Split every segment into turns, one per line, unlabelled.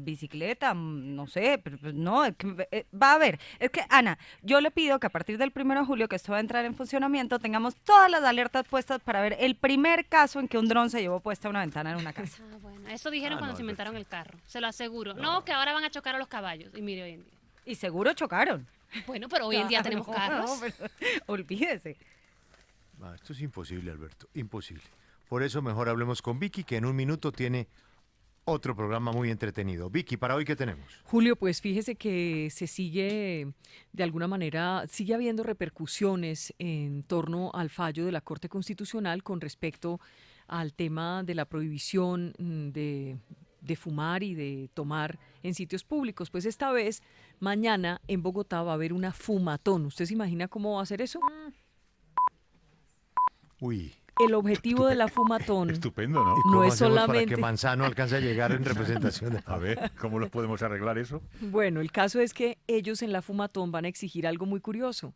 bicicleta, no sé, pero, pues, no, va a haber. Es que, Ana, yo le pido que a partir del 1 de julio, que esto va a entrar en funcionamiento, tengamos todas las alertas puestas para ver el primer caso en que un dron se llevó puesta una ventana en una casa.
Ah, bueno, eso dijeron cuando
no,
se inventaron
Alberto.
el carro, se lo aseguro. No, que ahora van a chocar a los caballos. Y mire hoy en día.
Y seguro chocaron.
Bueno, pero hoy en día tenemos
No,
carros.
no, pero olvídese.
Esto es imposible, Alberto, imposible. Por eso mejor hablemos con Vicky, que en un minuto tiene otro programa muy entretenido. Vicky, ¿para hoy qué tenemos?
Julio, pues fíjese que se sigue, de alguna manera, sigue habiendo repercusiones en torno al fallo de la Corte Constitucional con respecto al tema de la prohibición de fumar y de tomar en sitios públicos. Pues esta vez, mañana en Bogotá va a haber una fumatón. ¿Usted se imagina cómo va a ser eso?
Uy.
El objetivo de la fumatón
Estupendo, ¿no?
¿Y cómo
no es
hacemos para
solamente...
que Manzano alcance a llegar en representación de...
A ver, ¿cómo lo podemos arreglar eso?
Bueno, el caso es que ellos en la fumatón van a exigir algo muy curioso,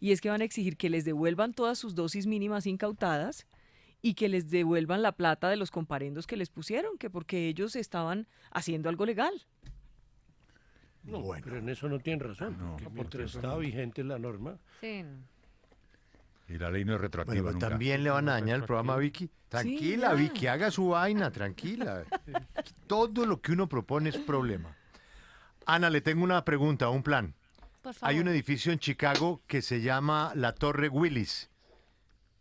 y es que van a exigir que les devuelvan todas sus dosis mínimas incautadas y que les devuelvan la plata de los comparendos que les pusieron, que porque ellos estaban haciendo algo legal.
No,
Bueno.
pero en eso no tienen razón.
No,
porque
porque
mientras
eso
está
no.
vigente la norma,
Sí.
Y la ley no es retroactiva
Bueno,
nunca.
también le van a dañar el programa a Vicky. Tranquila,
ya.
Vicky, haga su vaina, tranquila. Todo lo que uno propone es problema. Ana, le tengo una pregunta, un plan.
Por favor.
Hay un edificio en Chicago que se llama la Torre Willis.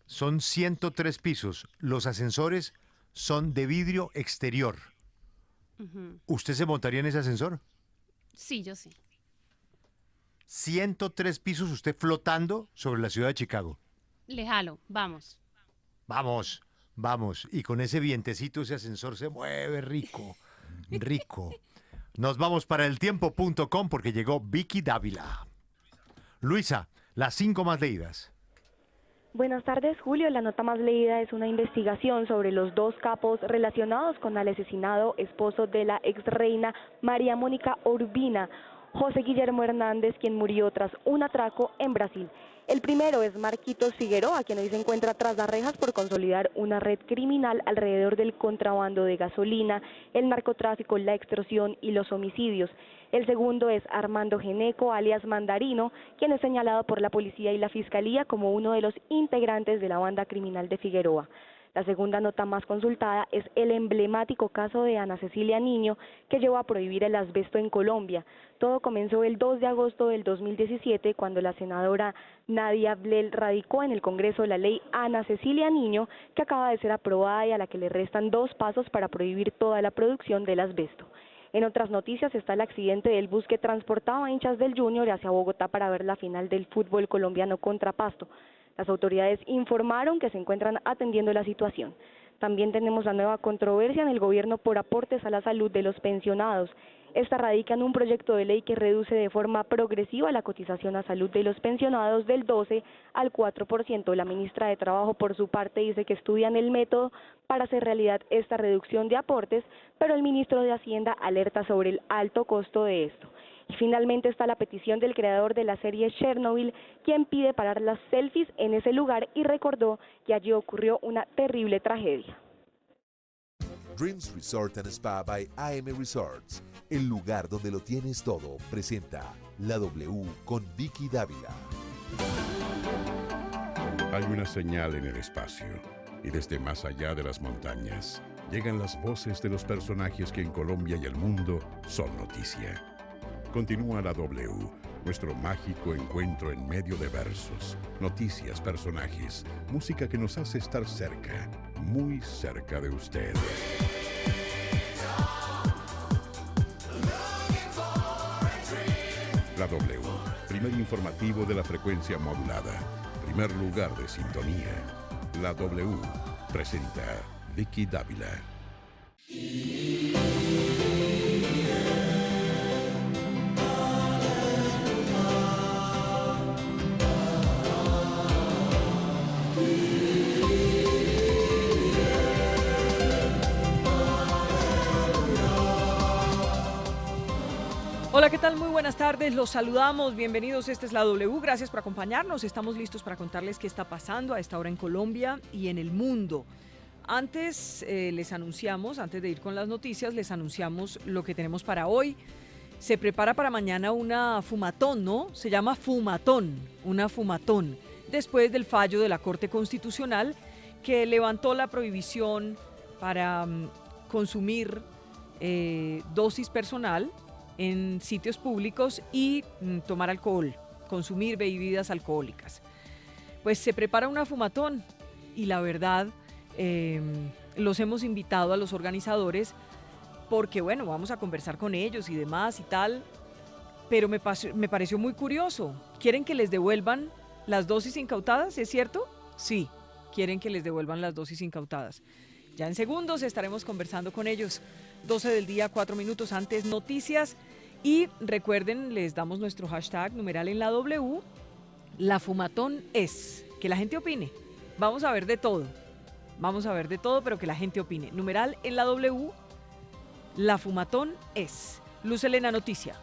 Son 103 pisos. Los ascensores son de vidrio exterior.
Ujú.
¿Usted se montaría en ese ascensor?
Sí, yo sí.
103 pisos usted flotando sobre la ciudad de Chicago.
Le jalo, vamos.
Vamos, vamos. Y con ese vientecito ese ascensor se mueve rico, rico. Nos vamos para eltiempo.com porque llegó Vicky Dávila. Luisa, las 5 más leídas.
Buenas tardes, Julio. La nota más leída es una investigación sobre los dos capos relacionados con el asesinado esposo de la exreina María Mónica Urbina, José Guillermo Hernández, quien murió tras un atraco en Brasil. El primero es Marquitos Figueroa, quien hoy se encuentra tras las rejas por consolidar una red criminal alrededor del contrabando de gasolina, el narcotráfico, la extorsión y los homicidios. El segundo es Armando Geneco, alias Mandarino, quien es señalado por la policía y la fiscalía como uno de los integrantes de la banda criminal de Figueroa. La segunda nota más consultada es el emblemático caso de Ana Cecilia Niño, que llevó a prohibir el asbesto en Colombia. Todo comenzó el 2 de agosto del 2017, cuando la senadora Nadia Blel radicó en el Congreso la ley Ana Cecilia Niño, que acaba de ser aprobada y a la que le restan 2 pasos para prohibir toda la producción del asbesto. En otras noticias está el accidente del bus que transportaba hinchas del Junior hacia Bogotá para ver la final del fútbol colombiano contra Pasto. Las autoridades informaron que se encuentran atendiendo la situación. También tenemos la nueva controversia en el gobierno por aportes a la salud de los pensionados. Esta radica en un proyecto de ley que reduce de forma progresiva la cotización a salud de los pensionados del 12 al 4%. La ministra de Trabajo, por su parte, dice que estudian el método para hacer realidad esta reducción de aportes, pero el ministro de Hacienda alerta sobre el alto costo de esto. Y finalmente está la petición del creador de la serie Chernobyl, quien pide parar las selfies en ese lugar y recordó que allí ocurrió una terrible tragedia.
Dreams Resort and Spa by AM Resorts, el lugar donde lo tienes todo, presenta La W con Vicky Dávila.
Hay una señal en el espacio, y desde más allá de las montañas llegan las voces de los personajes que en Colombia y el mundo son noticia. Continúa La W, nuestro mágico encuentro en medio de versos, noticias, personajes, música que nos hace estar cerca, muy cerca de usted. La W, primer informativo de la frecuencia modulada, primer lugar de sintonía. La W, presenta Vicky Dávila.
Hola, ¿qué tal? Muy buenas tardes, los saludamos, bienvenidos, esta es la W, gracias por acompañarnos, estamos listos para contarles qué está pasando a esta hora en Colombia y en el mundo. antes les anunciamos, antes de ir con las noticias, les anunciamos lo que tenemos para hoy. Se prepara para mañana una fumatón, ¿no? Se llama fumatón, una fumatón, después del fallo de la Corte Constitucional que levantó la prohibición para consumir dosis personal en sitios públicos y tomar alcohol, consumir bebidas alcohólicas. Pues se prepara una fumatón y la verdad los hemos invitado a los organizadores porque, bueno, vamos a conversar con ellos y demás y tal, pero me pareció muy curioso. ¿Quieren que les devuelvan las dosis incautadas? ¿Es cierto? Sí, quieren que les devuelvan las dosis incautadas. Ya en segundos estaremos conversando con ellos. 12 del día, 4 minutos antes, noticias. Y recuerden, les damos nuestro hashtag numeral en la W. La fumatón es. Que la gente opine. Vamos a ver de todo. Vamos a ver de todo, pero que la gente opine. Numeral en la W. La fumatón es. Luz Helena, noticia.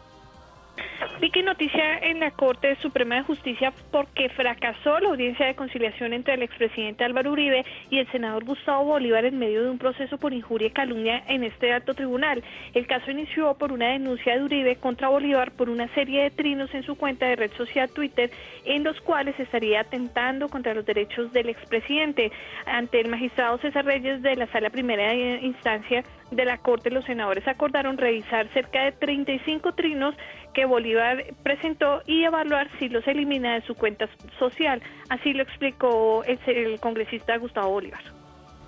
Vicky, noticia en la Corte Suprema de Justicia porque fracasó la audiencia de conciliación entre el expresidente Álvaro Uribe y el senador Gustavo Bolívar en medio de un proceso por injuria y calumnia en este alto tribunal. El caso inició por una denuncia de Uribe contra Bolívar por una serie de trinos en su cuenta de red social Twitter, en los cuales estaría atentando contra los derechos del expresidente. Ante el magistrado César Reyes de la Sala Primera Instancia de la Corte, los senadores acordaron revisar cerca de 35 trinos que Bolívar presentó y evaluar si los elimina de su cuenta social. Así lo explicó el congresista Gustavo Bolívar.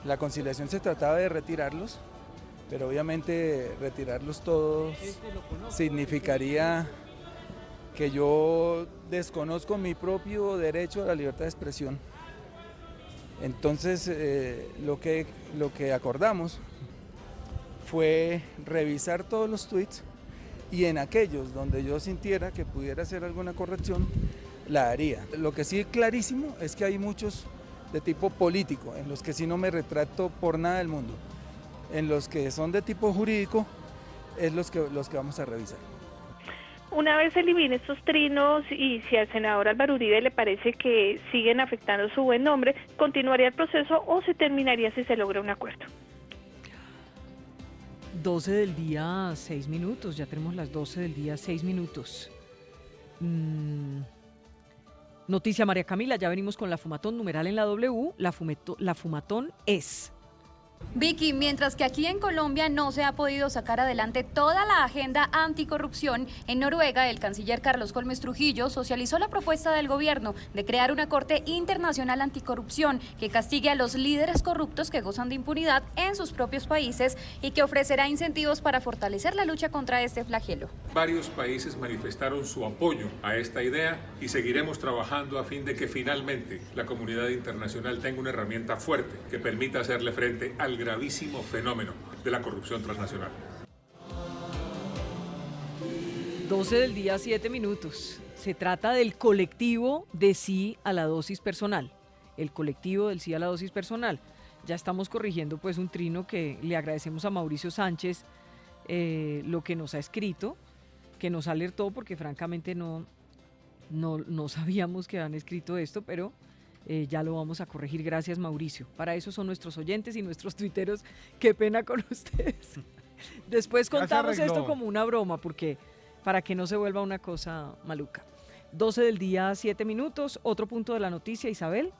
La conciliación se trataba de retirarlos, pero obviamente retirarlos todos significaría que yo desconozco mi propio derecho a la libertad de expresión. Entonces, lo que acordamos fue revisar todos los tweets y en aquellos donde yo sintiera que pudiera hacer alguna corrección, la haría. Lo que sí es clarísimo es que hay muchos de tipo político, en los que sí no me retracto por nada del mundo. En los que son de tipo jurídico, es los que vamos a revisar.
Una vez elimine estos trinos y si al senador Álvaro Uribe le parece que siguen afectando su buen nombre, continuaría el proceso o se terminaría si se logra un acuerdo.
12 del día, 6 minutos. Ya tenemos las 12 del día, 6 minutos. Noticia, María Camila, ya venimos con la fumatón, numeral en la W. La fumatón es.
Vicky, mientras que aquí en Colombia no se ha podido sacar adelante toda la agenda anticorrupción, en Noruega el canciller Carlos Colmes Trujillo socializó la propuesta del gobierno de crear una Corte Internacional Anticorrupción que castigue a los líderes corruptos que gozan de impunidad en sus propios países y que ofrecerá incentivos para fortalecer la lucha contra este flagelo.
Varios países manifestaron su apoyo a esta idea y seguiremos trabajando a fin de que finalmente la comunidad internacional tenga una herramienta fuerte que permita hacerle frente al gravísimo fenómeno de la corrupción transnacional.
12 del día, 7 minutos. Se trata del colectivo de sí a la dosis personal. El colectivo del sí a la dosis personal. Ya estamos corrigiendo pues un trino que le agradecemos a Mauricio Sánchez lo que nos ha escrito, que nos alertó porque francamente no sabíamos que habían escrito esto, pero ya lo vamos a corregir. Gracias, Mauricio. Para eso son nuestros oyentes y nuestros tuiteros. Qué pena con ustedes. Después contamos esto como una broma, porque para que no se vuelva una cosa maluca. 12 del día, 7 minutos. Otro punto de la noticia, Isabel.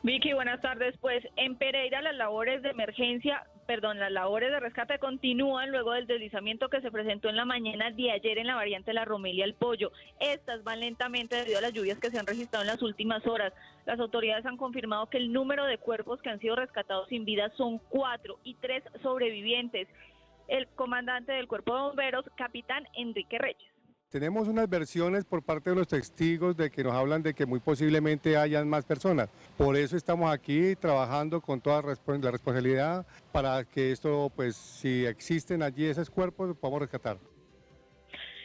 Vicky, buenas tardes. Pues en Pereira las labores de rescate continúan luego del deslizamiento que se presentó en la mañana de ayer en la variante La Romelia El Pollo. Estas van lentamente debido a las lluvias que se han registrado en las últimas horas. Las autoridades han confirmado que el número de cuerpos que han sido rescatados sin vida son 4 y 3 sobrevivientes. El comandante del Cuerpo de Bomberos, capitán Enrique Reyes.
Tenemos unas versiones por parte de los testigos de que nos hablan de que muy posiblemente hayan más personas. Por eso estamos aquí trabajando con toda la responsabilidad para que esto, pues si existen allí esos cuerpos, los podamos rescatar.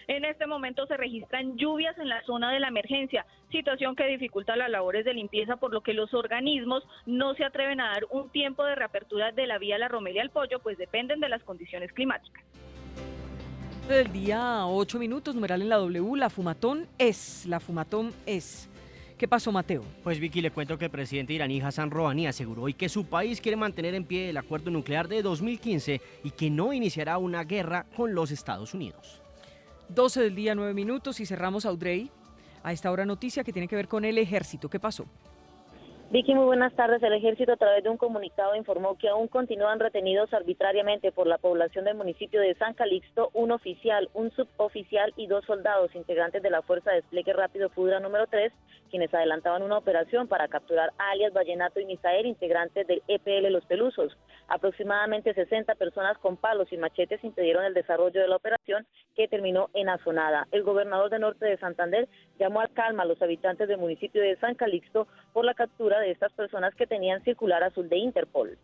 En este momento se registran lluvias en la zona de la emergencia, situación que dificulta las labores de limpieza, por lo que los organismos no se atreven a dar un tiempo de reapertura de la vía La Romelia al Pollo, pues dependen de las condiciones climáticas.
Del día, 8 minutos, numeral en la W. La fumatón es. ¿Qué pasó, Mateo?
Pues Vicky, le cuento que el presidente iraní Hassan Rouhani aseguró hoy que su país quiere mantener en pie el acuerdo nuclear de 2015 y que no iniciará una guerra con los Estados Unidos.
12 del día, 9 minutos y cerramos Audrey. A esta hora noticia que tiene que ver con el ejército. ¿Qué pasó?
Vicky, muy buenas tardes. El ejército a través de un comunicado informó que aún continúan retenidos arbitrariamente por la población del municipio de San Calixto un oficial, un suboficial y 2 soldados integrantes de la Fuerza de Despliegue Rápido FUDRA número 3, quienes adelantaban una operación para capturar a alias Vallenato y Misael, integrantes del EPL Los Pelusos. Aproximadamente 60 personas con palos y machetes impidieron el desarrollo de la operación, que terminó en Azonada. El gobernador de Norte de Santander llamó a calma a los habitantes del municipio de San Calixto por la captura de estas personas que tenían circular azul de Interpol.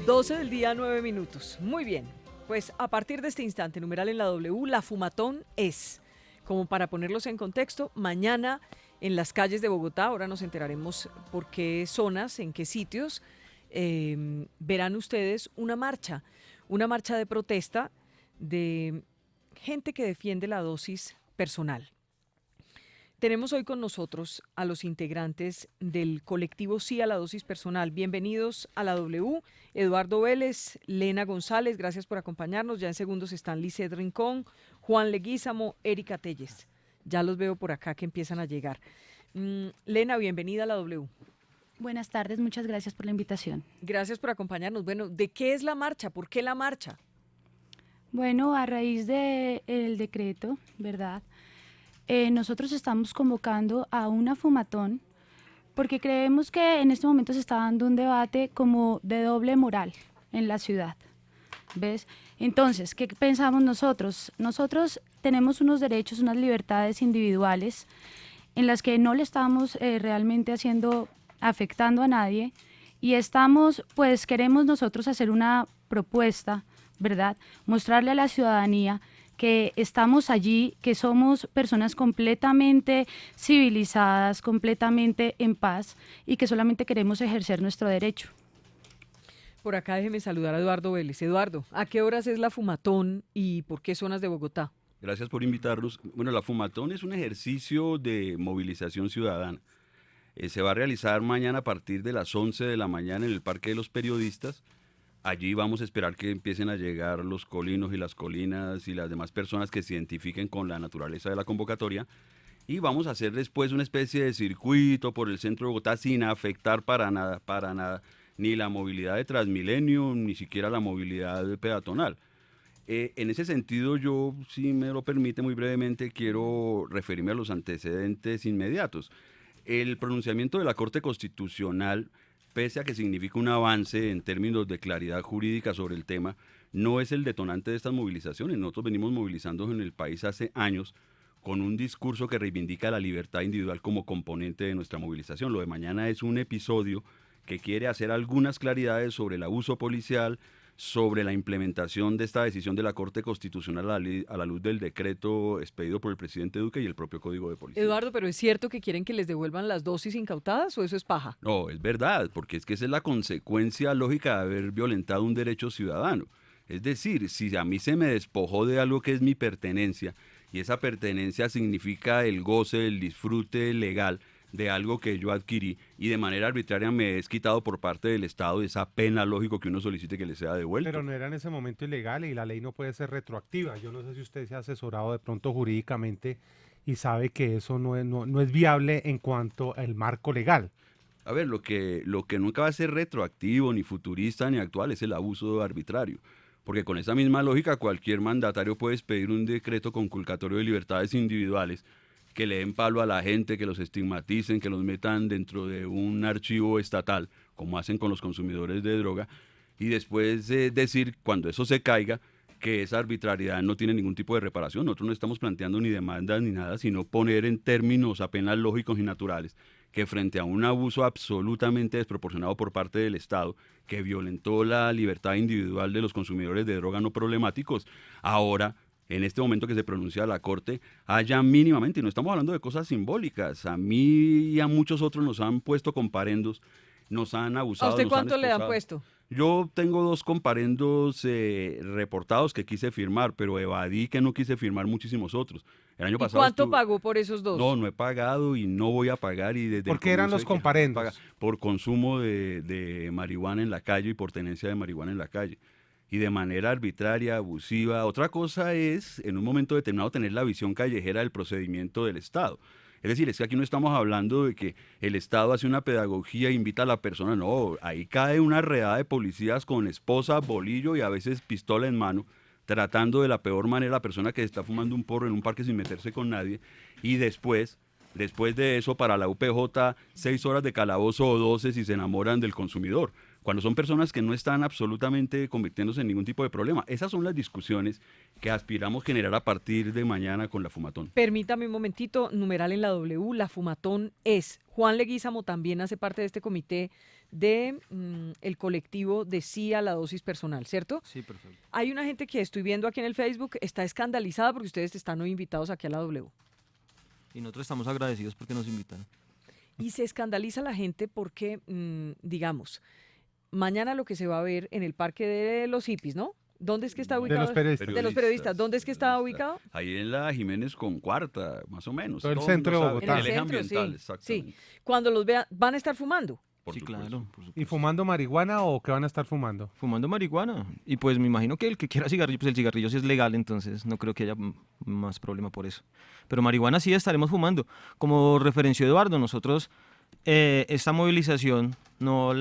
12 del día, 9 minutos. Muy bien. Pues a partir de este instante, numeral en la W, la fumatón es, como para ponerlos en contexto, mañana en las calles de Bogotá, ahora nos enteraremos por qué zonas, en qué sitios, verán ustedes una marcha de protesta de gente que defiende la dosis personal. Tenemos hoy con nosotros a los integrantes del colectivo Sí a la Dosis Personal. Bienvenidos a la W. Eduardo Vélez, Lena González, gracias por acompañarnos. Ya en segundos están Lizeth Rincón, Juan Leguízamo, Erika Telles. Ya los veo por acá que empiezan a llegar. Lena, bienvenida a la W.
Buenas tardes, muchas gracias por la invitación.
Gracias por acompañarnos. Bueno, ¿de qué es la marcha? ¿Por qué la marcha?
Bueno, a raíz del decreto, ¿verdad? Nosotros estamos convocando a una fumatón porque creemos que en este momento se está dando un debate como de doble moral en la ciudad, ¿ves? Entonces, ¿qué pensamos nosotros? Nosotros tenemos unos derechos, unas libertades individuales en las que no le estamos realmente afectando a nadie y queremos nosotros hacer una propuesta, ¿verdad? Mostrarle a la ciudadanía que estamos allí, que somos personas completamente civilizadas, completamente en paz y que solamente queremos ejercer nuestro derecho.
Por acá déjeme saludar a Eduardo Vélez. Eduardo, ¿a qué horas es la fumatón y por qué zonas de Bogotá?
Gracias por invitarnos. Bueno, la fumatón es un ejercicio de movilización ciudadana. Se va a realizar mañana a partir de las 11 de la mañana en el Parque de los Periodistas. Allí vamos a esperar que empiecen a llegar los colinos y las colinas y las demás personas que se identifiquen con la naturaleza de la convocatoria. Y vamos a hacer después una especie de circuito por el centro de Bogotá sin afectar para nada, ni la movilidad de Transmilenio, ni siquiera la movilidad peatonal. En ese sentido, yo, si me lo permite muy brevemente, quiero referirme a los antecedentes inmediatos. El pronunciamiento de la Corte Constitucional, pese a que significa un avance en términos de claridad jurídica sobre el tema, no es el detonante de estas movilizaciones. Nosotros venimos movilizándonos en el país hace años con un discurso que reivindica la libertad individual como componente de nuestra movilización. Lo de mañana es un episodio que quiere hacer algunas claridades sobre el abuso policial, sobre la implementación de esta decisión de la Corte Constitucional a la luz del decreto expedido por el presidente Duque y el propio Código de Policía.
Eduardo, ¿pero es cierto que quieren que les devuelvan las dosis incautadas o eso es paja?
No, es verdad, porque es que esa es la consecuencia lógica de haber violentado un derecho ciudadano. Es decir, si a mí se me despojó de algo que es mi pertenencia, y esa pertenencia significa el goce, el disfrute legal de algo que yo adquirí y de manera arbitraria me es quitado por parte del Estado, esa pena, lógico que uno solicite que le sea devuelto.
Pero no era en ese momento ilegal y la ley no puede ser retroactiva. Yo no sé si usted se ha asesorado de pronto jurídicamente y sabe que eso no es viable en cuanto al marco legal.
A ver, lo que nunca va a ser retroactivo, ni futurista, ni actual es el abuso arbitrario. Porque con esa misma lógica cualquier mandatario puede expedir un decreto conculcatorio de libertades individuales que le den palo a la gente, que los estigmaticen, que los metan dentro de un archivo estatal, como hacen con los consumidores de droga, y después decir, cuando eso se caiga, que esa arbitrariedad no tiene ningún tipo de reparación. Nosotros no estamos planteando ni demandas ni nada, sino poner en términos apenas lógicos y naturales que frente a un abuso absolutamente desproporcionado por parte del Estado, que violentó la libertad individual de los consumidores de droga no problemáticos, ahora, en este momento que se pronuncia la Corte, haya mínimamente, y no estamos hablando de cosas simbólicas, a mí y a muchos otros nos han puesto comparendos, nos han abusado.
¿A usted
nos
cuánto
han
le han
esposado.
puesto?
Yo tengo 2 comparendos reportados que quise firmar, pero evadí que no quise firmar muchísimos otros. El año
¿Y
pasado
cuánto pagó por esos 2?
No he pagado y no voy a pagar. Y desde
¿Por qué eran los comparendos?
Por consumo de marihuana en la calle y por tenencia de marihuana en la calle. Y de manera arbitraria, abusiva. Otra cosa es, en un momento determinado, tener la visión callejera del procedimiento del Estado. Es decir, es que aquí no estamos hablando de que el Estado hace una pedagogía e invita a la persona. No, ahí cae una redada de policías con esposa, bolillo y a veces pistola en mano, tratando de la peor manera a la persona que está fumando un porro en un parque sin meterse con nadie. Y después de eso, para la UPJ, 6 horas de calabozo o 12 si se enamoran del consumidor. Cuando son personas que no están absolutamente convirtiéndose en ningún tipo de problema. Esas son las discusiones que aspiramos generar a partir de mañana con la Fumatón.
Permítame un momentito, numeral en la W, la Fumatón es. Juan Leguízamo también hace parte de este comité de el colectivo de sí a la dosis personal, ¿cierto?
Sí, perfecto.
Hay una gente que estoy viendo aquí en el Facebook, está escandalizada porque ustedes están hoy invitados aquí a la W.
Y nosotros estamos agradecidos porque nos invitan.
Y se escandaliza la gente porque, digamos, mañana lo que se va a ver en el Parque de los Hippies, ¿no? ¿Dónde es que está ubicado?
De los periodistas.
De los periodistas. ¿Dónde es que está ubicado?
Ahí en la Jiménez con Cuarta, más o menos.
Todo el
Todo
centro de
mundo
Bogotá.
sabe.
En
El
el
eje
centro,
ambiental,
sí.
exactamente.
Sí. Cuando los vean, ¿van a estar fumando?
Sí, claro.
¿Y fumando marihuana o qué van a estar fumando?
Fumando marihuana. Y pues me imagino que el que quiera cigarrillo, pues el cigarrillo sí es legal, entonces no creo que haya más problema por eso. Pero marihuana sí estaremos fumando. Como referenció Eduardo, nosotros esta movilización no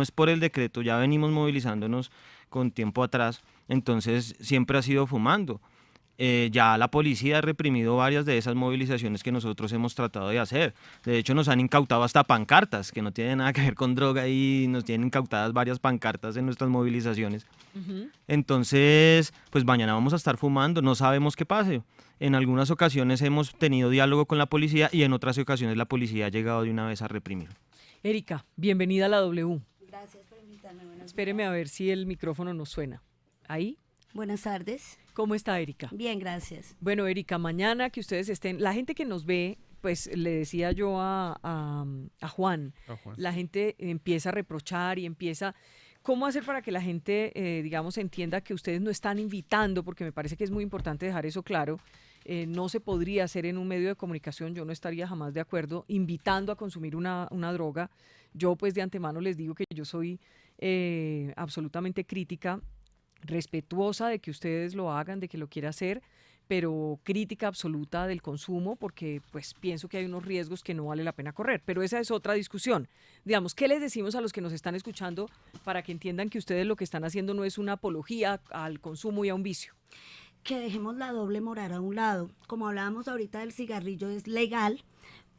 es por el decreto, ya venimos movilizándonos con tiempo atrás, entonces siempre ha sido fumando. Ya la policía ha reprimido varias de esas movilizaciones que nosotros hemos tratado de hacer. De hecho, nos han incautado hasta pancartas, que no tienen nada que ver con droga, y nos tienen incautadas varias pancartas en nuestras movilizaciones. Entonces, pues mañana vamos a estar fumando, no sabemos qué pase. En algunas ocasiones hemos tenido diálogo con la policía y en otras ocasiones la policía ha llegado de una vez a reprimir.
Erika, bienvenida a la W.
Gracias por invitarme.
Espéreme a ver si el micrófono nos suena. ¿Ahí?
Buenas tardes.
¿Cómo está, Erika?
Bien, gracias.
Bueno, Erika, mañana que ustedes estén, la gente que nos ve, pues le decía yo a Juan, la gente empieza a reprochar y empieza... ¿Cómo hacer para que la gente, digamos, entienda que ustedes no están invitando? Porque me parece que es muy importante dejar eso claro. No se podría hacer en un medio de comunicación, yo no estaría jamás de acuerdo, invitando a consumir una droga. Yo, pues, de antemano les digo que yo soy absolutamente crítica, respetuosa de que ustedes lo hagan, de que lo quiera hacer, pero crítica absoluta del consumo, porque pues pienso que hay unos riesgos que no vale la pena correr, pero esa es otra discusión. Digamos, ¿qué les decimos a los que nos están escuchando para que entiendan que ustedes lo que están haciendo no es una apología al consumo y a un vicio?
Que dejemos la doble moral a un lado. Como hablábamos ahorita del cigarrillo, es legal,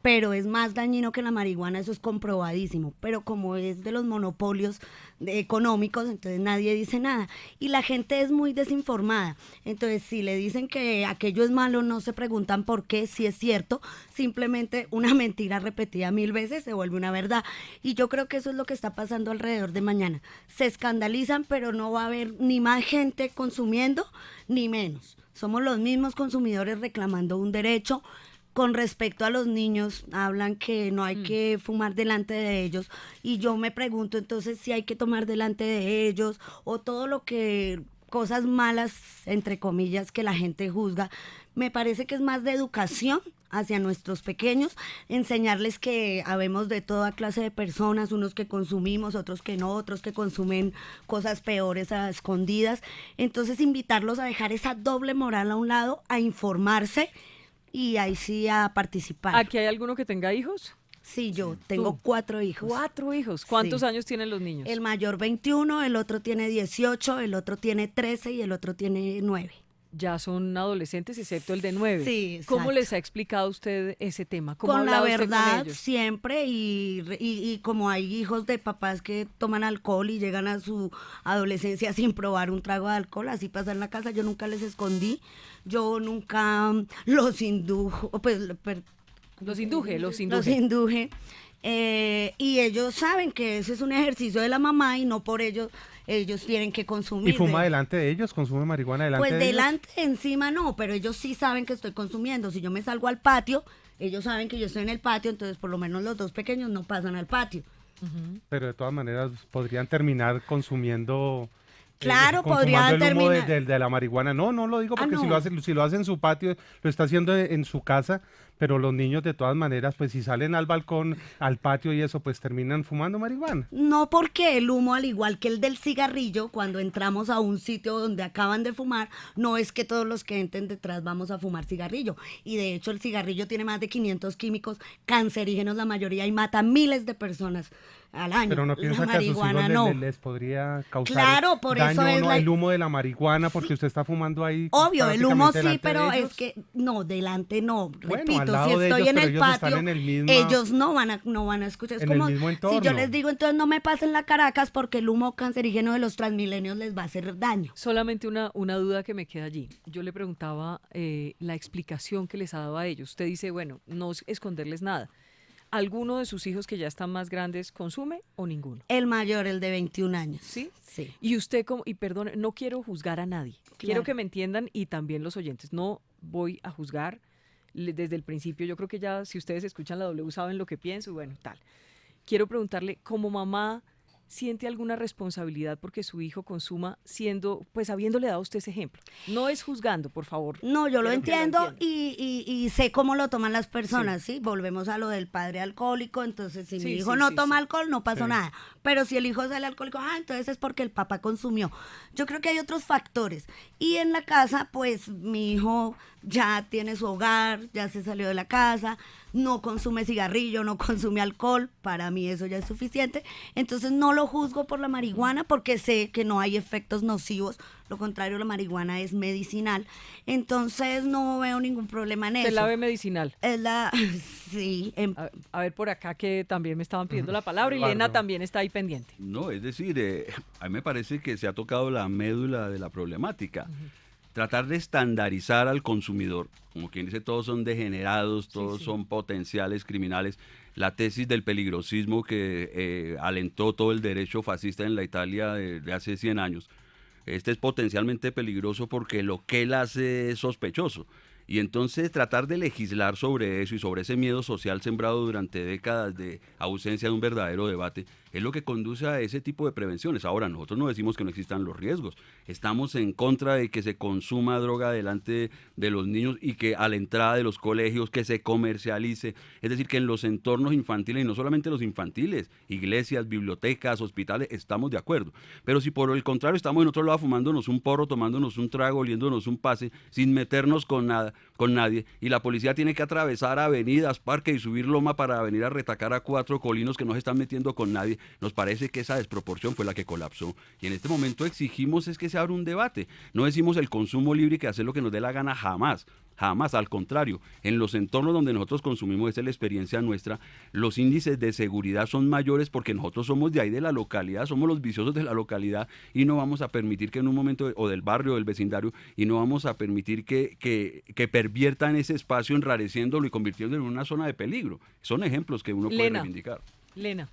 pero es más dañino que la marihuana, eso es comprobadísimo. Pero como es de los monopolios económicos, entonces nadie dice nada. Y la gente es muy desinformada. Entonces, si le dicen que aquello es malo, no se preguntan por qué, si es cierto. Simplemente una mentira repetida 1000 veces se vuelve una verdad. Y yo creo que eso es lo que está pasando alrededor de mañana. Se escandalizan, pero no va a haber ni más gente consumiendo, ni menos. Somos los mismos consumidores reclamando un derecho. Con respecto a los niños, hablan que no hay que fumar delante de ellos, y yo me pregunto entonces si hay que tomar delante de ellos, o todo lo que, cosas malas, entre comillas, que la gente juzga. Me parece que es más de educación hacia nuestros pequeños, enseñarles que habemos de toda clase de personas, unos que consumimos, otros que no, otros que consumen cosas peores a escondidas. Entonces, invitarlos a dejar esa doble moral a un lado, a informarse, y ahí sí a participar.
¿Aquí hay alguno que tenga hijos?
Sí, yo tengo 4 hijos.
4 hijos. ¿Cuántos
Sí.
años tienen los niños?
El mayor 21, el otro tiene 18, el otro tiene 13 y el otro tiene 9.
Ya son adolescentes, excepto el de 9.
Sí,
¿Cómo
exacto.
les ha explicado usted ese tema? ¿Cómo ha
Con la
hablado usted
verdad,
con ellos?
siempre, y como hay hijos de papás que toman alcohol y llegan a su adolescencia sin probar un trago de alcohol, así pasa en la casa. Yo nunca les escondí, yo nunca los indujo, pues...
Los induje.
Los induje. Y ellos saben que ese es un ejercicio de la mamá y no por ellos tienen que consumir.
¿Y fuma delante de ellos? ¿Consume marihuana delante
Pues
de ellos?
delante, encima no, pero ellos sí saben que estoy consumiendo. Si yo me salgo al patio, ellos saben que yo estoy en el patio, entonces por lo menos los 2 pequeños no pasan al patio.
Pero de todas maneras podrían terminar consumiendo...
Claro,
consumando
podrían
el humo
terminar.
de la marihuana. No lo digo porque
no.
si lo hace en su patio, lo está haciendo en su casa, pero los niños de todas maneras, pues si salen al balcón, al patio y eso, pues terminan fumando marihuana.
No, porque el humo, al igual que el del cigarrillo, cuando entramos a un sitio donde acaban de fumar, no es que todos los que entren detrás vamos a fumar cigarrillo. Y de hecho el cigarrillo tiene más de 500 químicos cancerígenos, la mayoría, y mata miles de personas al año.
Pero no piensa
La
que a sus hijos
marihuana no.
les podría causar
Claro, por
daño,
eso es
¿no?
la-
el humo de la marihuana, porque usted está fumando ahí.
Obvio, el humo
prácticamente
sí,
delante
pero
de ellos.
es que no, delante no.
Bueno, al
Repito,
lado
si
de
estoy
ellos,
en
pero
el
ellos están
patio,
en el mismo-
ellos no van a escuchar. Es
en el
como
mismo
si yo
entorno.
les digo, entonces no me pasen la Caracas porque el humo cancerígeno de los transmilenios les va a hacer daño.
Solamente una duda que me queda allí. Yo le preguntaba la explicación que les ha dado a ellos. Usted dice, bueno, no es esconderles nada. ¿Alguno de sus hijos que ya están más grandes consume o ninguno?
El mayor, el de 21 años.
¿Sí?
Sí.
Y usted, y perdón, no quiero juzgar a nadie. Quiero
Claro.
que me entiendan y también los oyentes. No voy a juzgar desde el principio. Yo creo que ya si ustedes escuchan la W saben lo que pienso y bueno, tal. Quiero preguntarle, como mamá, ¿siente alguna responsabilidad porque su hijo consuma pues habiéndole dado usted ese ejemplo? No es juzgando, por favor.
No, yo lo
Quiero que lo
entiendo
entienda.
y sé cómo lo toman las personas, ¿sí? Volvemos a lo del padre alcohólico, entonces si
Sí,
mi hijo
sí,
no
sí,
toma
sí.
alcohol, no pasó
Sí.
nada. Pero si el hijo sale alcohólico, entonces es porque el papá consumió. Yo creo que hay otros factores. Y en la casa, pues mi hijo ya tiene su hogar, ya se salió de la casa, no consume cigarrillo, no consume alcohol, para mí eso ya es suficiente. Entonces no lo juzgo por la marihuana porque sé que no hay efectos nocivos, lo contrario, la marihuana es medicinal. Entonces no veo ningún problema en
Se
eso.
la ve medicinal.
Es la sí,
A ver por acá que también me estaban pidiendo la palabra y Lena
Eduardo.
también está ahí pendiente.
No, es decir, a mí me parece que se ha tocado la médula de la problemática. Tratar de estandarizar al consumidor, como quien dice, todos son degenerados, todos son potenciales criminales. La tesis del peligrosismo que alentó todo el derecho fascista en la Italia de hace 100 años. Este es potencialmente peligroso porque lo que él hace es sospechoso. Y entonces tratar de legislar sobre eso y sobre ese miedo social sembrado durante décadas de ausencia de un verdadero debate es lo que conduce a ese tipo de prevenciones. Ahora, nosotros no decimos que no existan los riesgos. Estamos en contra de que se consuma droga delante de los niños y que a la entrada de los colegios que se comercialice. Es decir, que en los entornos infantiles, y no solamente los infantiles, iglesias, bibliotecas, hospitales, estamos de acuerdo. Pero si por el contrario estamos en otro lado fumándonos un porro, tomándonos un trago, oliéndonos un pase, sin meternos con nadie, y la policía tiene que atravesar avenidas, parques y subir loma para venir a retacar a 4 colinos que no se están metiendo con nadie, nos parece que esa desproporción fue la que colapsó. Y en este momento exigimos es que se abra un debate. No decimos el consumo libre y que hacer lo que nos dé la gana, jamás. Jamás, al contrario, en los entornos donde nosotros consumimos, esta es la experiencia nuestra, los índices de seguridad son mayores porque nosotros somos de ahí de la localidad, somos los viciosos de la localidad y no vamos a permitir que en un momento, o del barrio, o del vecindario, y no vamos a permitir que perviertan ese espacio enrareciéndolo y convirtiéndolo en una zona de peligro. Son ejemplos que uno puede
Lena.
reivindicar.
Lena.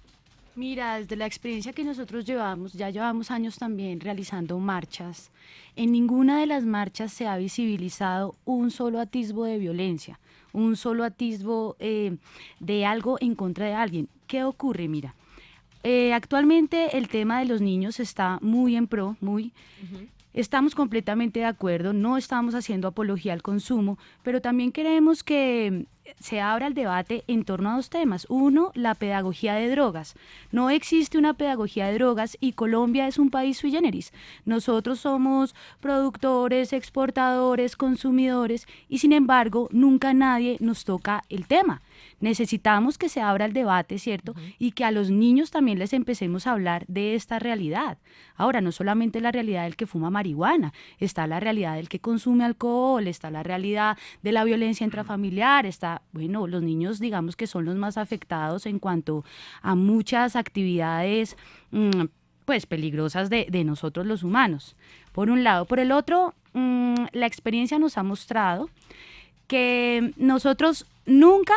Mira, desde la experiencia que nosotros llevamos, ya llevamos años también realizando marchas, en ninguna de las marchas se ha visibilizado un solo atisbo de violencia, un solo atisbo de algo en contra de alguien. ¿Qué ocurre? Mira, actualmente el tema de los niños está muy en pro, Estamos completamente de acuerdo, no estamos haciendo apología al consumo, pero también queremos que se abra el debate en torno a 2 temas. Uno, la pedagogía de drogas. No existe una pedagogía de drogas y Colombia es un país sui generis. Nosotros somos productores, exportadores, consumidores y sin embargo nunca nadie nos toca el tema. Necesitamos que se abra el debate, ¿cierto? Y que a los niños también les empecemos a hablar de esta realidad. Ahora, no solamente la realidad del que fuma marihuana, está la realidad del que consume alcohol, está la realidad de la violencia intrafamiliar, está, bueno, los niños digamos que son los más afectados en cuanto a muchas actividades pues peligrosas de nosotros los humanos, por un lado. Por el otro, la experiencia nos ha mostrado que nosotros nunca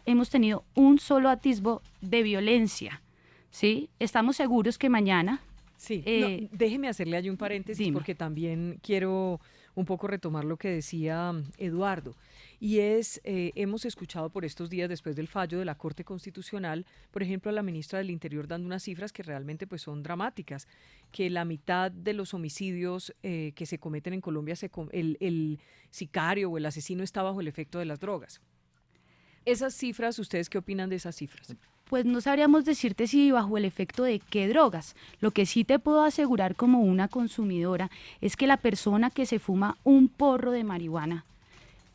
hemos tenido un solo atisbo de violencia, ¿sí? Estamos seguros que mañana
Sí, no, déjeme hacerle allí un paréntesis porque también quiero un poco retomar lo que decía Eduardo. Y es, hemos escuchado por estos días después del fallo de la Corte Constitucional, por ejemplo, a la ministra del Interior dando unas cifras que realmente pues son dramáticas, que la mitad de los homicidios que se cometen en Colombia, el sicario o el asesino está bajo el efecto de las drogas. Esas cifras, ¿ustedes qué opinan de esas cifras?
Pues no sabríamos decirte si bajo el efecto de qué drogas. Lo que sí te puedo asegurar como una consumidora es que la persona que se fuma un porro de marihuana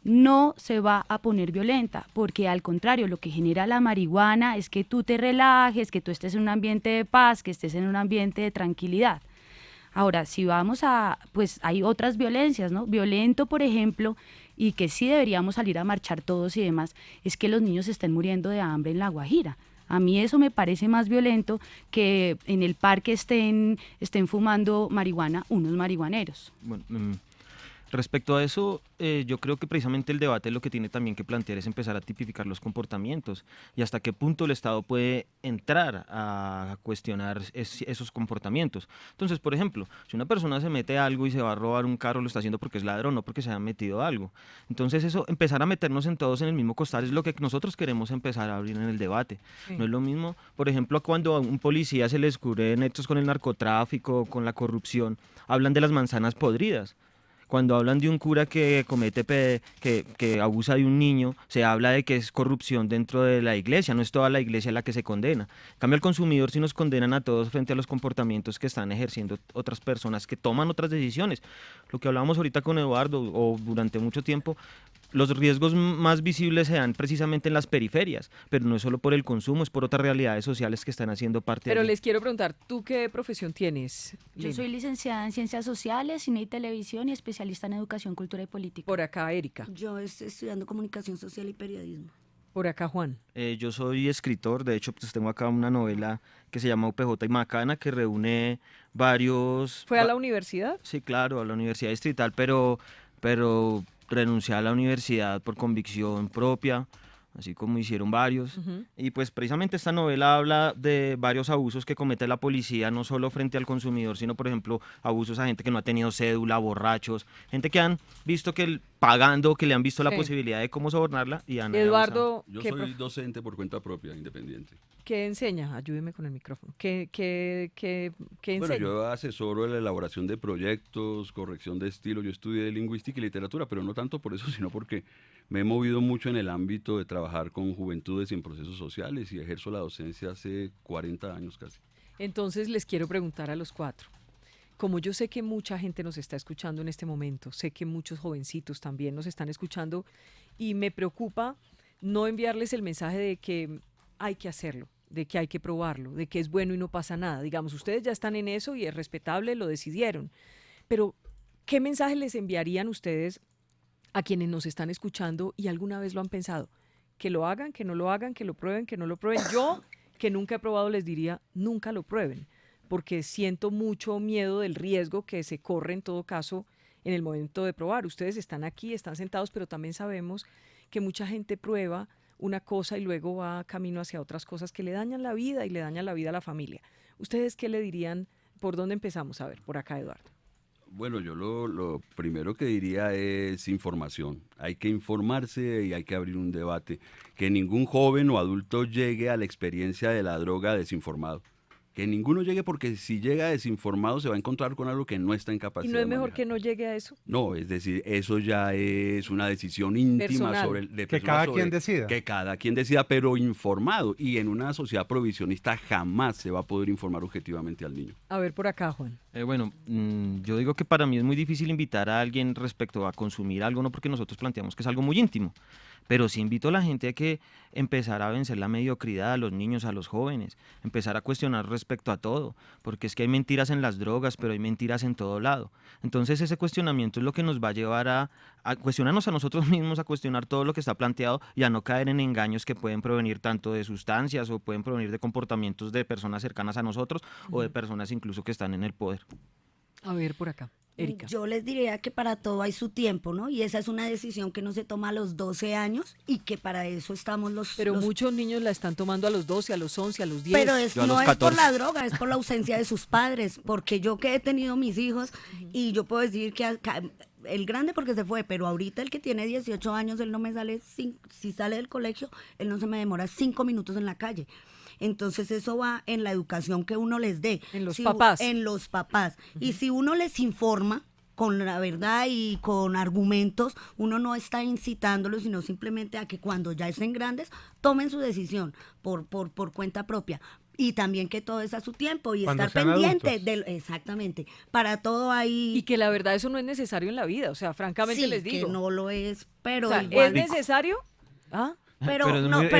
no se va a poner violenta, porque al contrario, lo que genera la marihuana es que tú te relajes, que tú estés en un ambiente de paz, que estés en un ambiente de tranquilidad. Ahora, si vamos a, pues hay otras violencias, ¿no? Violento, por ejemplo, y que sí deberíamos salir a marchar todos y demás, es que los niños estén muriendo de hambre en La Guajira. A mí eso me parece más violento que en el parque estén fumando marihuana unos marihuaneros.
Bueno, respecto a eso, yo creo que precisamente el debate lo que tiene también que plantear es empezar a tipificar los comportamientos y hasta qué punto el Estado puede entrar a cuestionar esos comportamientos. Entonces, por ejemplo, si una persona se mete a algo y se va a robar un carro, lo está haciendo porque es ladrón, no porque se haya metido a algo. Entonces, eso, empezar a meternos en todos en el mismo costal es lo que nosotros queremos empezar a abrir en el debate. Sí. No es lo mismo, por ejemplo, cuando a un policía se le descubre hechos con el narcotráfico, con la corrupción, hablan de las manzanas podridas. Cuando hablan de un cura que comete, que abusa de un niño, se habla de que es corrupción dentro de la iglesia, no es toda la iglesia la que se condena. En cambio, al consumidor sí nos condenan a todos frente a los comportamientos que están ejerciendo otras personas que toman otras decisiones. Lo que hablábamos ahorita con Eduardo, o durante mucho tiempo, los riesgos más visibles se dan precisamente en las periferias, pero no es solo por el consumo, es por otras realidades sociales que están haciendo parte de...
Pero les quiero preguntar, ¿tú qué profesión tienes,
Lina? Yo soy licenciada en Ciencias Sociales, Cine y Televisión y especialista en Educación, Cultura y Política.
Por acá, Erika.
Yo estoy estudiando Comunicación Social y Periodismo.
Por acá, Juan.
Yo soy escritor, de hecho pues tengo acá una novela que se llama UPJ y Macana, que reúne varios...
¿Fue a la universidad?
Sí, claro, a la Universidad Distrital, pero renuncié a la universidad por convicción propia, así como hicieron varios. Y pues precisamente esta novela habla de varios abusos que comete la policía, no solo frente al consumidor, sino por ejemplo abusos a gente que no ha tenido cédula, borrachos, gente que han visto que pagando, que le han visto la posibilidad de cómo sobornarla y han...
Eduardo,
yo soy docente por cuenta propia, independiente.
¿Qué enseña? Ayúdeme con el micrófono. ¿Qué enseña?
Bueno, yo asesoro la elaboración de proyectos, corrección de estilo. Yo estudié lingüística y literatura, pero no tanto por eso, sino porque me he movido mucho en el ámbito de trabajar con juventudes y en procesos sociales y ejerzo la docencia hace 40 años casi.
Entonces les quiero preguntar a los cuatro. Como yo sé que mucha gente nos está escuchando en este momento, sé que muchos jovencitos también nos están escuchando y me preocupa no enviarles el mensaje de que hay que hacerlo, de que hay que probarlo, de que es bueno y no pasa nada. Digamos, ustedes ya están en eso y es respetable, lo decidieron. Pero, ¿qué mensaje les enviarían ustedes a quienes nos están escuchando y alguna vez lo han pensado? Que lo hagan, que no lo hagan, que lo prueben, que no lo prueben. Yo, que nunca he probado, les diría, nunca lo prueben, porque siento mucho miedo del riesgo que se corre en todo caso en el momento de probar. Ustedes están aquí, están sentados, pero también sabemos que mucha gente prueba una cosa y luego va camino hacia otras cosas que le dañan la vida y le dañan la vida a la familia. ¿Ustedes qué le dirían? ¿Por dónde empezamos? A ver, por acá, Eduardo.
Bueno, yo lo primero que diría es información. Hay que informarse y hay que abrir un debate. Que ningún joven o adulto llegue a la experiencia de la droga desinformado. Que ninguno llegue, porque si llega desinformado se va a encontrar con algo que no está en capacidad.
¿Y no es mejor
manejar.
que no llegue a eso?
No, es decir, eso ya es una decisión íntima
personal.
Que cada quien decida.
Que cada quien decida, pero informado. Y en una sociedad provisionista jamás se va a poder informar objetivamente al niño.
A ver, por acá, Juan.
Yo digo que para mí es muy difícil invitar a alguien respecto a consumir algo, no porque nosotros planteamos que es algo muy íntimo. Pero sí invito a la gente a que empezar a vencer la mediocridad, a los niños, a los jóvenes, empezar a cuestionar respecto a todo, porque es que hay mentiras en las drogas, pero hay mentiras en todo lado. Entonces ese cuestionamiento es lo que nos va a llevar a cuestionarnos a nosotros mismos, a cuestionar todo lo que está planteado y a no caer en engaños que pueden provenir tanto de sustancias o pueden provenir de comportamientos de personas cercanas a nosotros o de personas incluso que están en el poder.
A ver, por acá. Erika.
Yo les diría que para todo hay su tiempo, ¿no? Y esa es una decisión que no se toma a los 12 años y que para eso estamos
Pero muchos niños la están tomando a los 12, a los 11, a los 10.
Pero no es por la droga, es por la ausencia de sus padres, porque yo que he tenido mis hijos y yo puedo decir que el grande porque se fue, pero ahorita el que tiene 18 años, él no me sale, si sale del colegio, él no se me demora 5 minutos en la calle. Entonces eso va en la educación que uno les dé.
En los papás.
En los papás. Y si uno les informa con la verdad y con argumentos, uno no está incitándolos, sino simplemente a que cuando ya estén grandes, tomen su decisión por cuenta propia. Y también que todo es a su tiempo y
Cuando
estar
sean
pendiente
adultos.
exactamente. Para todo hay...
Y que la verdad eso no es necesario en la vida, o sea, francamente
Sí,
les digo.
que no lo es, pero
O sea,
igual...
¿es necesario? ¿Ah?
Pero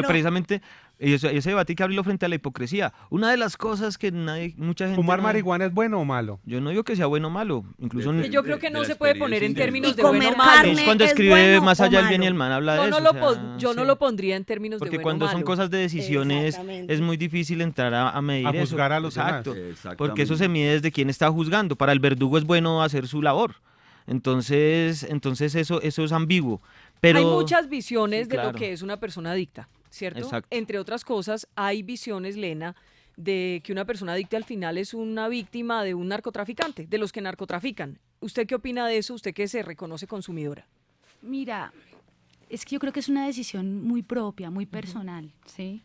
precisamente ese debate hay que abrirlo frente a la hipocresía. Una de las cosas que mucha gente...
¿Fumar marihuana es bueno o malo?
Yo no digo que sea bueno o malo. Incluso
Yo creo que no se puede poner en términos de
comer
bueno o malo.
carne
es cuando
¿es
escribe
bueno
Más
o
allá el bien y
malo?
el mal habla de
Yo
eso.
no,
o sea,
yo no
sí.
lo pondría en términos
Porque
de bueno
cuando
o malo.
son cosas de decisiones
Exactamente.
es muy difícil entrar a medir
A
eso.
juzgar a los demás.
Exacto. Porque eso se mide desde quién está juzgando. Para el verdugo es bueno hacer su labor. Entonces eso es ambiguo. Pero
Hay muchas visiones
Sí,
de lo
claro.
que es una persona adicta, ¿cierto?
Exacto.
Entre otras cosas, hay visiones, Lena, de que una persona adicta al final es una víctima de un narcotraficante, de los que narcotrafican. ¿Usted qué opina de eso? Usted que se reconoce consumidora.
Mira, es que yo creo que es una decisión muy propia, muy personal, ¿sí?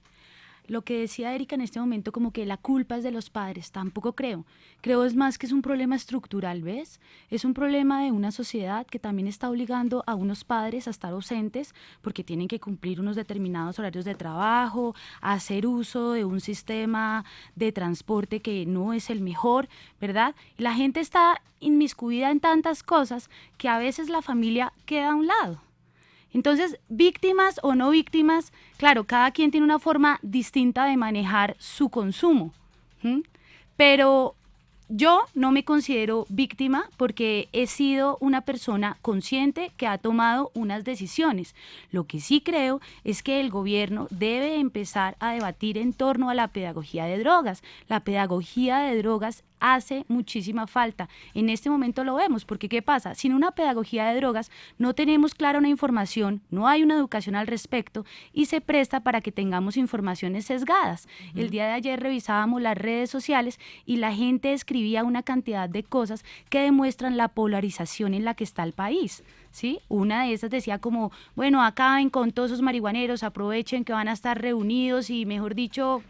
Lo que decía Erika en este momento, como que la culpa es de los padres, tampoco creo. Creo es más que es un problema estructural, ¿ves? Es un problema de una sociedad que también está obligando a unos padres a estar ausentes porque tienen que cumplir unos determinados horarios de trabajo, a hacer uso de un sistema de transporte que no es el mejor, ¿verdad? Y la gente está inmiscuida en tantas cosas que a veces la familia queda a un lado. Entonces, víctimas o no víctimas, claro, cada quien tiene una forma distinta de manejar su consumo, ¿m? Pero yo no me considero víctima porque he sido una persona consciente que ha tomado unas decisiones. Lo que sí creo es que el gobierno debe empezar a debatir en torno a la pedagogía de drogas. La pedagogía de drogas hace muchísima falta. En este momento lo vemos, porque ¿qué pasa? Sin una pedagogía de drogas no tenemos clara una información, no hay una educación al respecto y se presta para que tengamos informaciones sesgadas. El día de ayer revisábamos las redes sociales y la gente escribía una cantidad de cosas que demuestran la polarización en la que está el país, ¿sí? Una de esas decía como, bueno, acaben con todos esos marihuaneros, aprovechen que van a estar reunidos y, mejor dicho...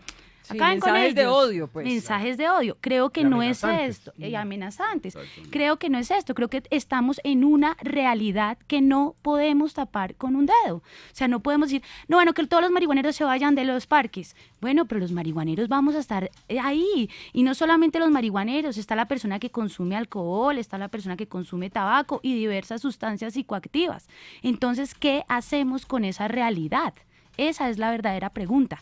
Sí,
acaben con
mensajes de
ellos.
odio, pues.
Mensajes de odio. Creo que
Y
no es
amenazantes.
esto. Y amenazantes. Creo que no es esto. Creo que estamos en una realidad que no podemos tapar con un dedo. O sea, no podemos decir, no, bueno, que todos los marihuaneros se vayan de los parques. Bueno, pero los marihuaneros vamos a estar ahí. Y no solamente los marihuaneros, está la persona que consume alcohol, está la persona que consume tabaco y diversas sustancias psicoactivas. Entonces, ¿qué hacemos con esa realidad? Esa es la verdadera pregunta.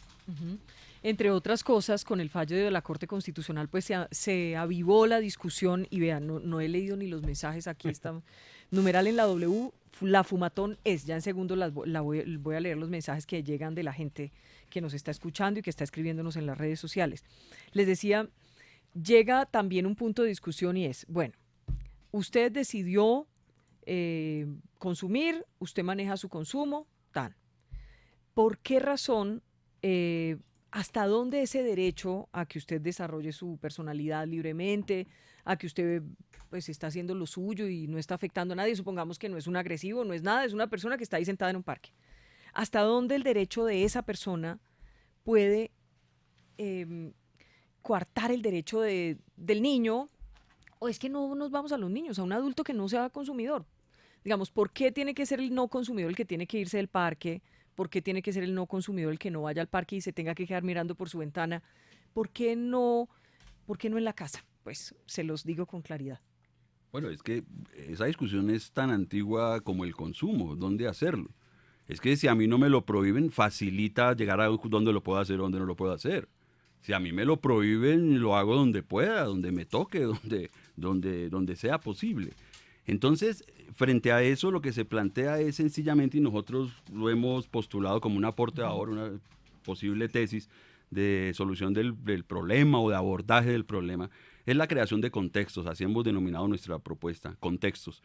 Entre otras cosas, con el fallo de la Corte Constitucional, pues se avivó la discusión y vean, no he leído ni los mensajes, aquí está, numeral en la W, la fumatón es, ya en segundos voy a leer los mensajes que llegan de la gente que nos está escuchando y que está escribiéndonos en las redes sociales. Les decía, llega también un punto de discusión y es, bueno, usted decidió consumir, usted maneja su consumo, tan. ¿Por qué razón... ¿hasta dónde ese derecho a que usted desarrolle su personalidad libremente, a que usted pues está haciendo lo suyo y no está afectando a nadie? Supongamos que no es un agresivo, no es nada, es una persona que está ahí sentada en un parque. ¿Hasta dónde el derecho de esa persona puede coartar el derecho del niño? O es que no nos vamos a los niños, a un adulto que no sea consumidor. Digamos, ¿por qué tiene que ser el no consumidor el que tiene que irse del parque? ¿Por qué tiene que ser el no consumidor el que no vaya al parque y se tenga que quedar mirando por su ventana? ¿Por qué no en la casa? Pues se los digo con claridad.
Bueno, es que esa discusión es tan antigua como el consumo, ¿dónde hacerlo? Es que si a mí no me lo prohíben, facilita llegar a dónde lo puedo hacer o dónde no lo puedo hacer. Si a mí me lo prohíben, lo hago donde pueda, donde me toque, donde sea posible. Entonces, frente a eso, lo que se plantea es sencillamente, y nosotros lo hemos postulado como un aporte ahora, una posible tesis, de solución del problema o de abordaje del problema, es la creación de contextos. Así hemos denominado nuestra propuesta, contextos.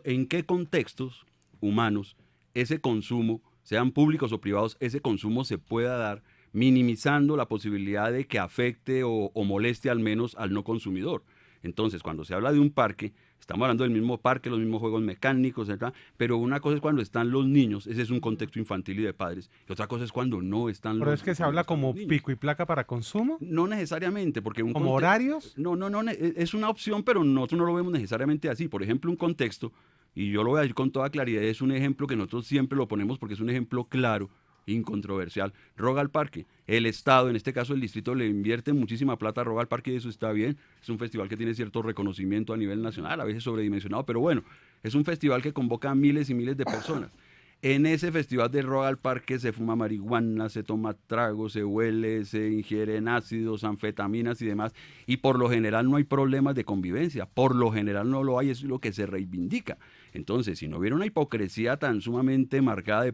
¿En qué contextos humanos ese consumo, sean públicos o privados, ese consumo se pueda dar, minimizando la posibilidad de que afecte o moleste al menos al no consumidor? Entonces, cuando se habla de un parque, estamos hablando del mismo parque, los mismos juegos mecánicos, etc. Pero una cosa es cuando están los niños, ese es un contexto infantil y de padres, y otra cosa es cuando no están los niños.
¿Pero es que se habla como pico y placa para consumo?
No necesariamente, porque
¿Como horarios?
No, es una opción, pero nosotros no lo vemos necesariamente así. Por ejemplo, un contexto, y yo lo voy a decir con toda claridad, es un ejemplo que nosotros siempre lo ponemos porque es un ejemplo claro, incontroversial. Roga al Parque. El Estado, en este caso el distrito, le invierte muchísima plata a Roga al Parque y eso está bien. Es un festival que tiene cierto reconocimiento a nivel nacional, a veces sobredimensionado, pero bueno, es un festival que convoca a miles y miles de personas. En ese festival de Roga al Parque se fuma marihuana, se toma trago, se huele, se ingieren ácidos, anfetaminas y demás, y por lo general no hay problemas de convivencia, por lo general no lo hay, eso es lo que se reivindica. Entonces, si no hubiera una hipocresía tan sumamente marcada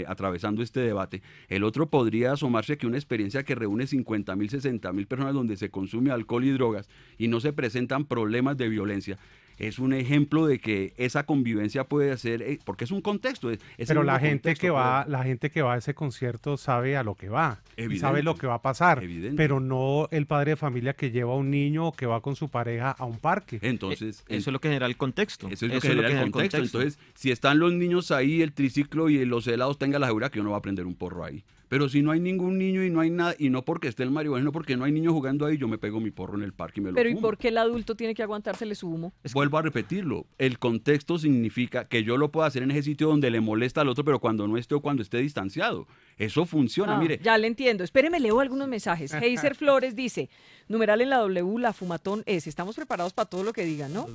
atravesando este debate, el otro podría asomarse a que una experiencia que reúne 50.000, 60.000 personas donde se consume alcohol y drogas y no se presentan problemas de violencia, es un ejemplo de que esa convivencia puede ser, porque es un contexto.
Pero la gente que va a ese concierto sabe a lo que va, y sabe lo que va a pasar, pero no el padre de familia que lleva a un niño o que va con su pareja a un parque.
Entonces,
eso es lo que genera el contexto.
Eso es lo que genera el contexto. Entonces, si están los niños ahí, el triciclo y los helados, tenga la seguridad que uno va a prender un porro ahí. Pero si no hay ningún niño y no hay nada, y no porque esté el marihuana, no porque no hay niños jugando ahí, yo me pego mi porro en el parque y me lo
Pero
fumo.
¿y por qué el adulto tiene que aguantársele su humo?
Vuelvo a repetirlo, el contexto significa que yo lo puedo hacer en ese sitio donde le molesta al otro, pero cuando no esté o cuando esté distanciado. Eso funciona, mire.
Ya le entiendo. Espéreme, leo algunos mensajes. Heiser Flores dice, numeral en la W, la fumatón es. Estamos preparados para todo lo que digan, ¿no?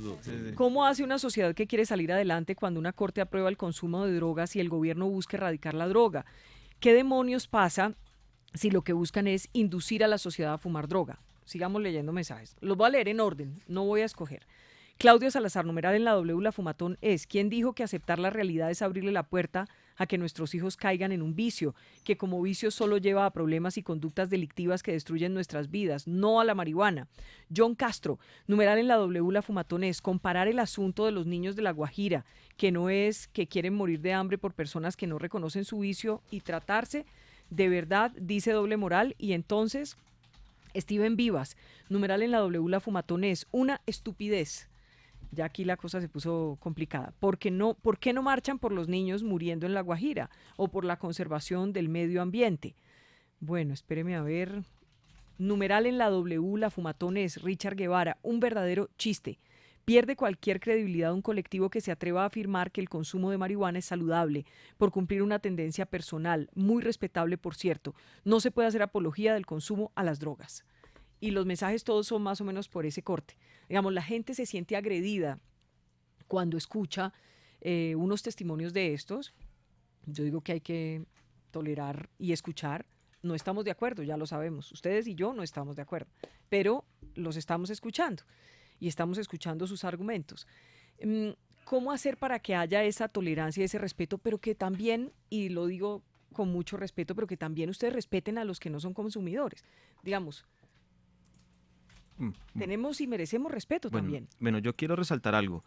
¿Cómo hace una sociedad que quiere salir adelante cuando una corte aprueba el consumo de drogas y el gobierno busca erradicar la droga? ¿Qué demonios pasa si lo que buscan es inducir a la sociedad a fumar droga? Sigamos leyendo mensajes. Los voy a leer en orden, no voy a escoger. Claudio Salazar, numeral en la W, la fumatón es. ¿Quién dijo que aceptar la realidad es abrirle la puerta a que nuestros hijos caigan en un vicio, que como vicio solo lleva a problemas y conductas delictivas que destruyen nuestras vidas, no a la marihuana? John Castro, numeral en la W, la fumatón es. Comparar el asunto de los niños de La Guajira, que no es que quieren morir de hambre por personas que no reconocen su vicio, y tratarse de verdad, dice doble moral, y entonces Steven Vivas, numeral en la W, la fumatón es una estupidez. Ya aquí la cosa se puso complicada. ¿Por qué no marchan por los niños muriendo en La Guajira o por la conservación del medio ambiente? Bueno, espéreme a ver. Numeral en la W, la fumatón es. Richard Guevara, un verdadero chiste. Pierde cualquier credibilidad un colectivo que se atreva a afirmar que el consumo de marihuana es saludable por cumplir una tendencia personal, muy respetable por cierto. No se puede hacer apología del consumo a las drogas. Y los mensajes todos son más o menos por ese corte. Digamos, la gente se siente agredida cuando escucha unos testimonios de estos. Yo digo que hay que tolerar y escuchar. No estamos de acuerdo, ya lo sabemos. Ustedes y yo no estamos de acuerdo, pero los estamos escuchando y estamos escuchando sus argumentos. ¿Cómo hacer para que haya esa tolerancia y ese respeto, pero que también, y lo digo con mucho respeto, pero que también ustedes respeten a los que no son consumidores? Digamos, tenemos y merecemos respeto también.
Bueno, yo quiero resaltar algo.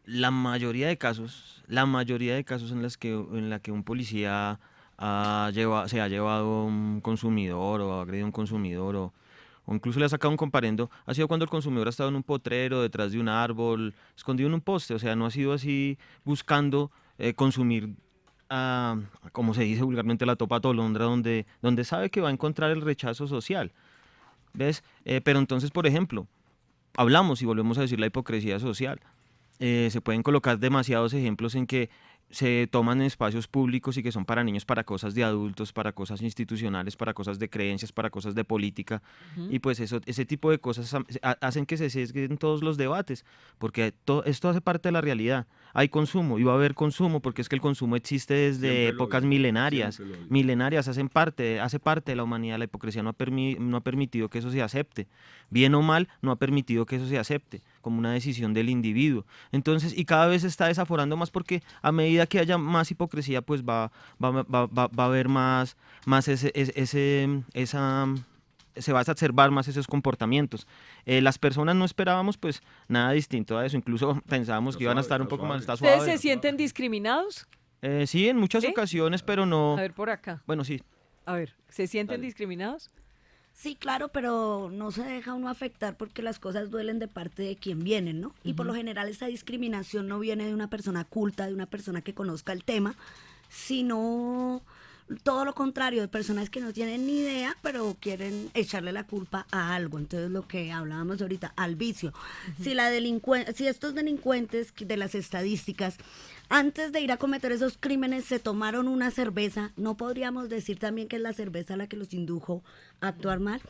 La mayoría de casos en la que un policía se ha llevado a un consumidor o ha agredido a un consumidor o incluso le ha sacado un comparendo, ha sido cuando el consumidor ha estado en un potrero, detrás de un árbol, escondido en un poste. O sea, no ha sido así buscando consumir, como se dice vulgarmente, la topa tolondra, donde sabe que va a encontrar el rechazo social. ¿Ves? Pero entonces, por ejemplo, hablamos y volvemos a decir la hipocresía social. Se pueden colocar demasiados ejemplos en que se toman espacios públicos y que son para niños, para cosas de adultos, para cosas institucionales, para cosas de creencias, para cosas de política. Y pues ese tipo de cosas hacen que se sesguen todos los debates, porque esto hace parte de la realidad. Hay consumo y va a haber consumo, porque es que el consumo existe desde épocas milenarias. Milenarias, hace parte de la humanidad. La hipocresía no ha permitido que eso se acepte. Bien o mal, no ha permitido que eso se acepte. como una decisión del individuo. Entonces, y cada vez se está desaforando más porque a medida que haya más hipocresía, pues va a haber más se va a exacerbar más esos comportamientos. Las personas no esperábamos pues nada distinto a eso, incluso pensábamos que iban a estar un poco más
¿Ustedes se sienten discriminados?
Sí, en muchas ocasiones, pero no...
A ver, por acá.
Bueno, sí.
A ver, ¿se sienten discriminados?
Sí, claro, pero no se deja uno afectar porque las cosas duelen de parte de quien vienen, ¿no? Y por lo general esa discriminación no viene de una persona culta, de una persona que conozca el tema, sino todo lo contrario, de personas que no tienen ni idea, pero quieren echarle la culpa a algo. Entonces, lo que hablábamos ahorita, al vicio. Si estos delincuentes de las estadísticas, antes de ir a cometer esos crímenes, se tomaron una cerveza, ¿no podríamos decir también que es la cerveza la que los indujo a actuar mal?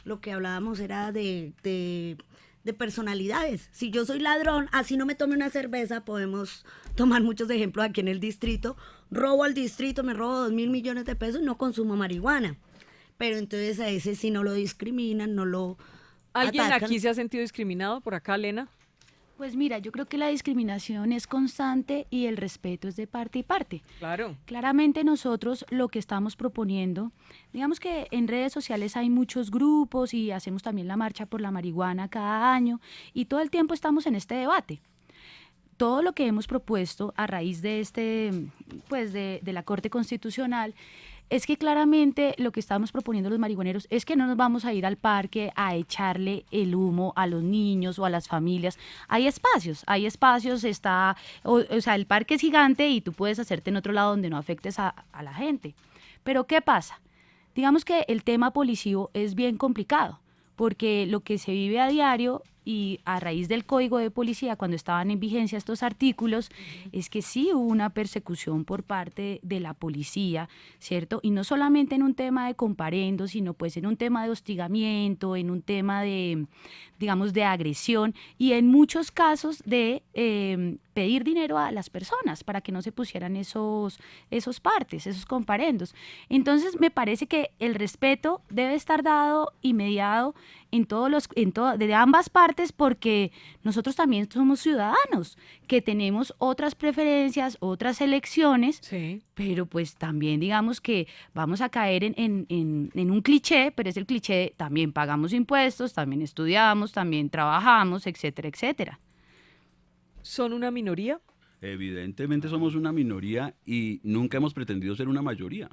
Lo que hablábamos era de personalidades. Si yo soy ladrón, así no me tome una cerveza, podemos tomar muchos ejemplos aquí en el distrito, robo al distrito, me robo 2.000 millones de pesos, no consumo marihuana. Pero entonces a ese sí no lo discriminan, no lo
¿Alguien
atacan.
aquí se ha sentido discriminado? Por acá, Lena.
Pues mira, yo creo que la discriminación es constante y el respeto es de parte y parte.
Claro.
Claramente nosotros lo que estamos proponiendo, digamos que en redes sociales hay muchos grupos y hacemos también la marcha por la marihuana cada año y todo el tiempo estamos en este debate. Todo lo que hemos propuesto a raíz de de la Corte Constitucional es que claramente lo que estamos proponiendo los marihuaneros es que no nos vamos a ir al parque a echarle el humo a los niños o a las familias. Hay espacios, o sea, el parque es gigante y tú puedes hacerte en otro lado donde no afectes a la gente. Pero ¿qué pasa? Digamos que el tema policivo es bien complicado, porque lo que se vive a diario y a raíz del Código de Policía, cuando estaban en vigencia estos artículos, es que sí hubo una persecución por parte de la policía, ¿cierto? Y no solamente en un tema de comparendo, sino pues en un tema de hostigamiento, en un tema de, digamos, de agresión y en muchos casos de pedir dinero a las personas para que no se pusieran esos partes, esos comparendos. Entonces, me parece que el respeto debe estar dado y mediado de ambas partes, porque nosotros también somos ciudadanos que tenemos otras preferencias, otras elecciones,
sí,
pero pues también digamos que vamos a caer en un cliché, pero es el cliché, también pagamos impuestos, también estudiamos, también trabajamos, etcétera, etcétera.
¿Son una minoría?
Evidentemente somos una minoría y nunca hemos pretendido ser una mayoría,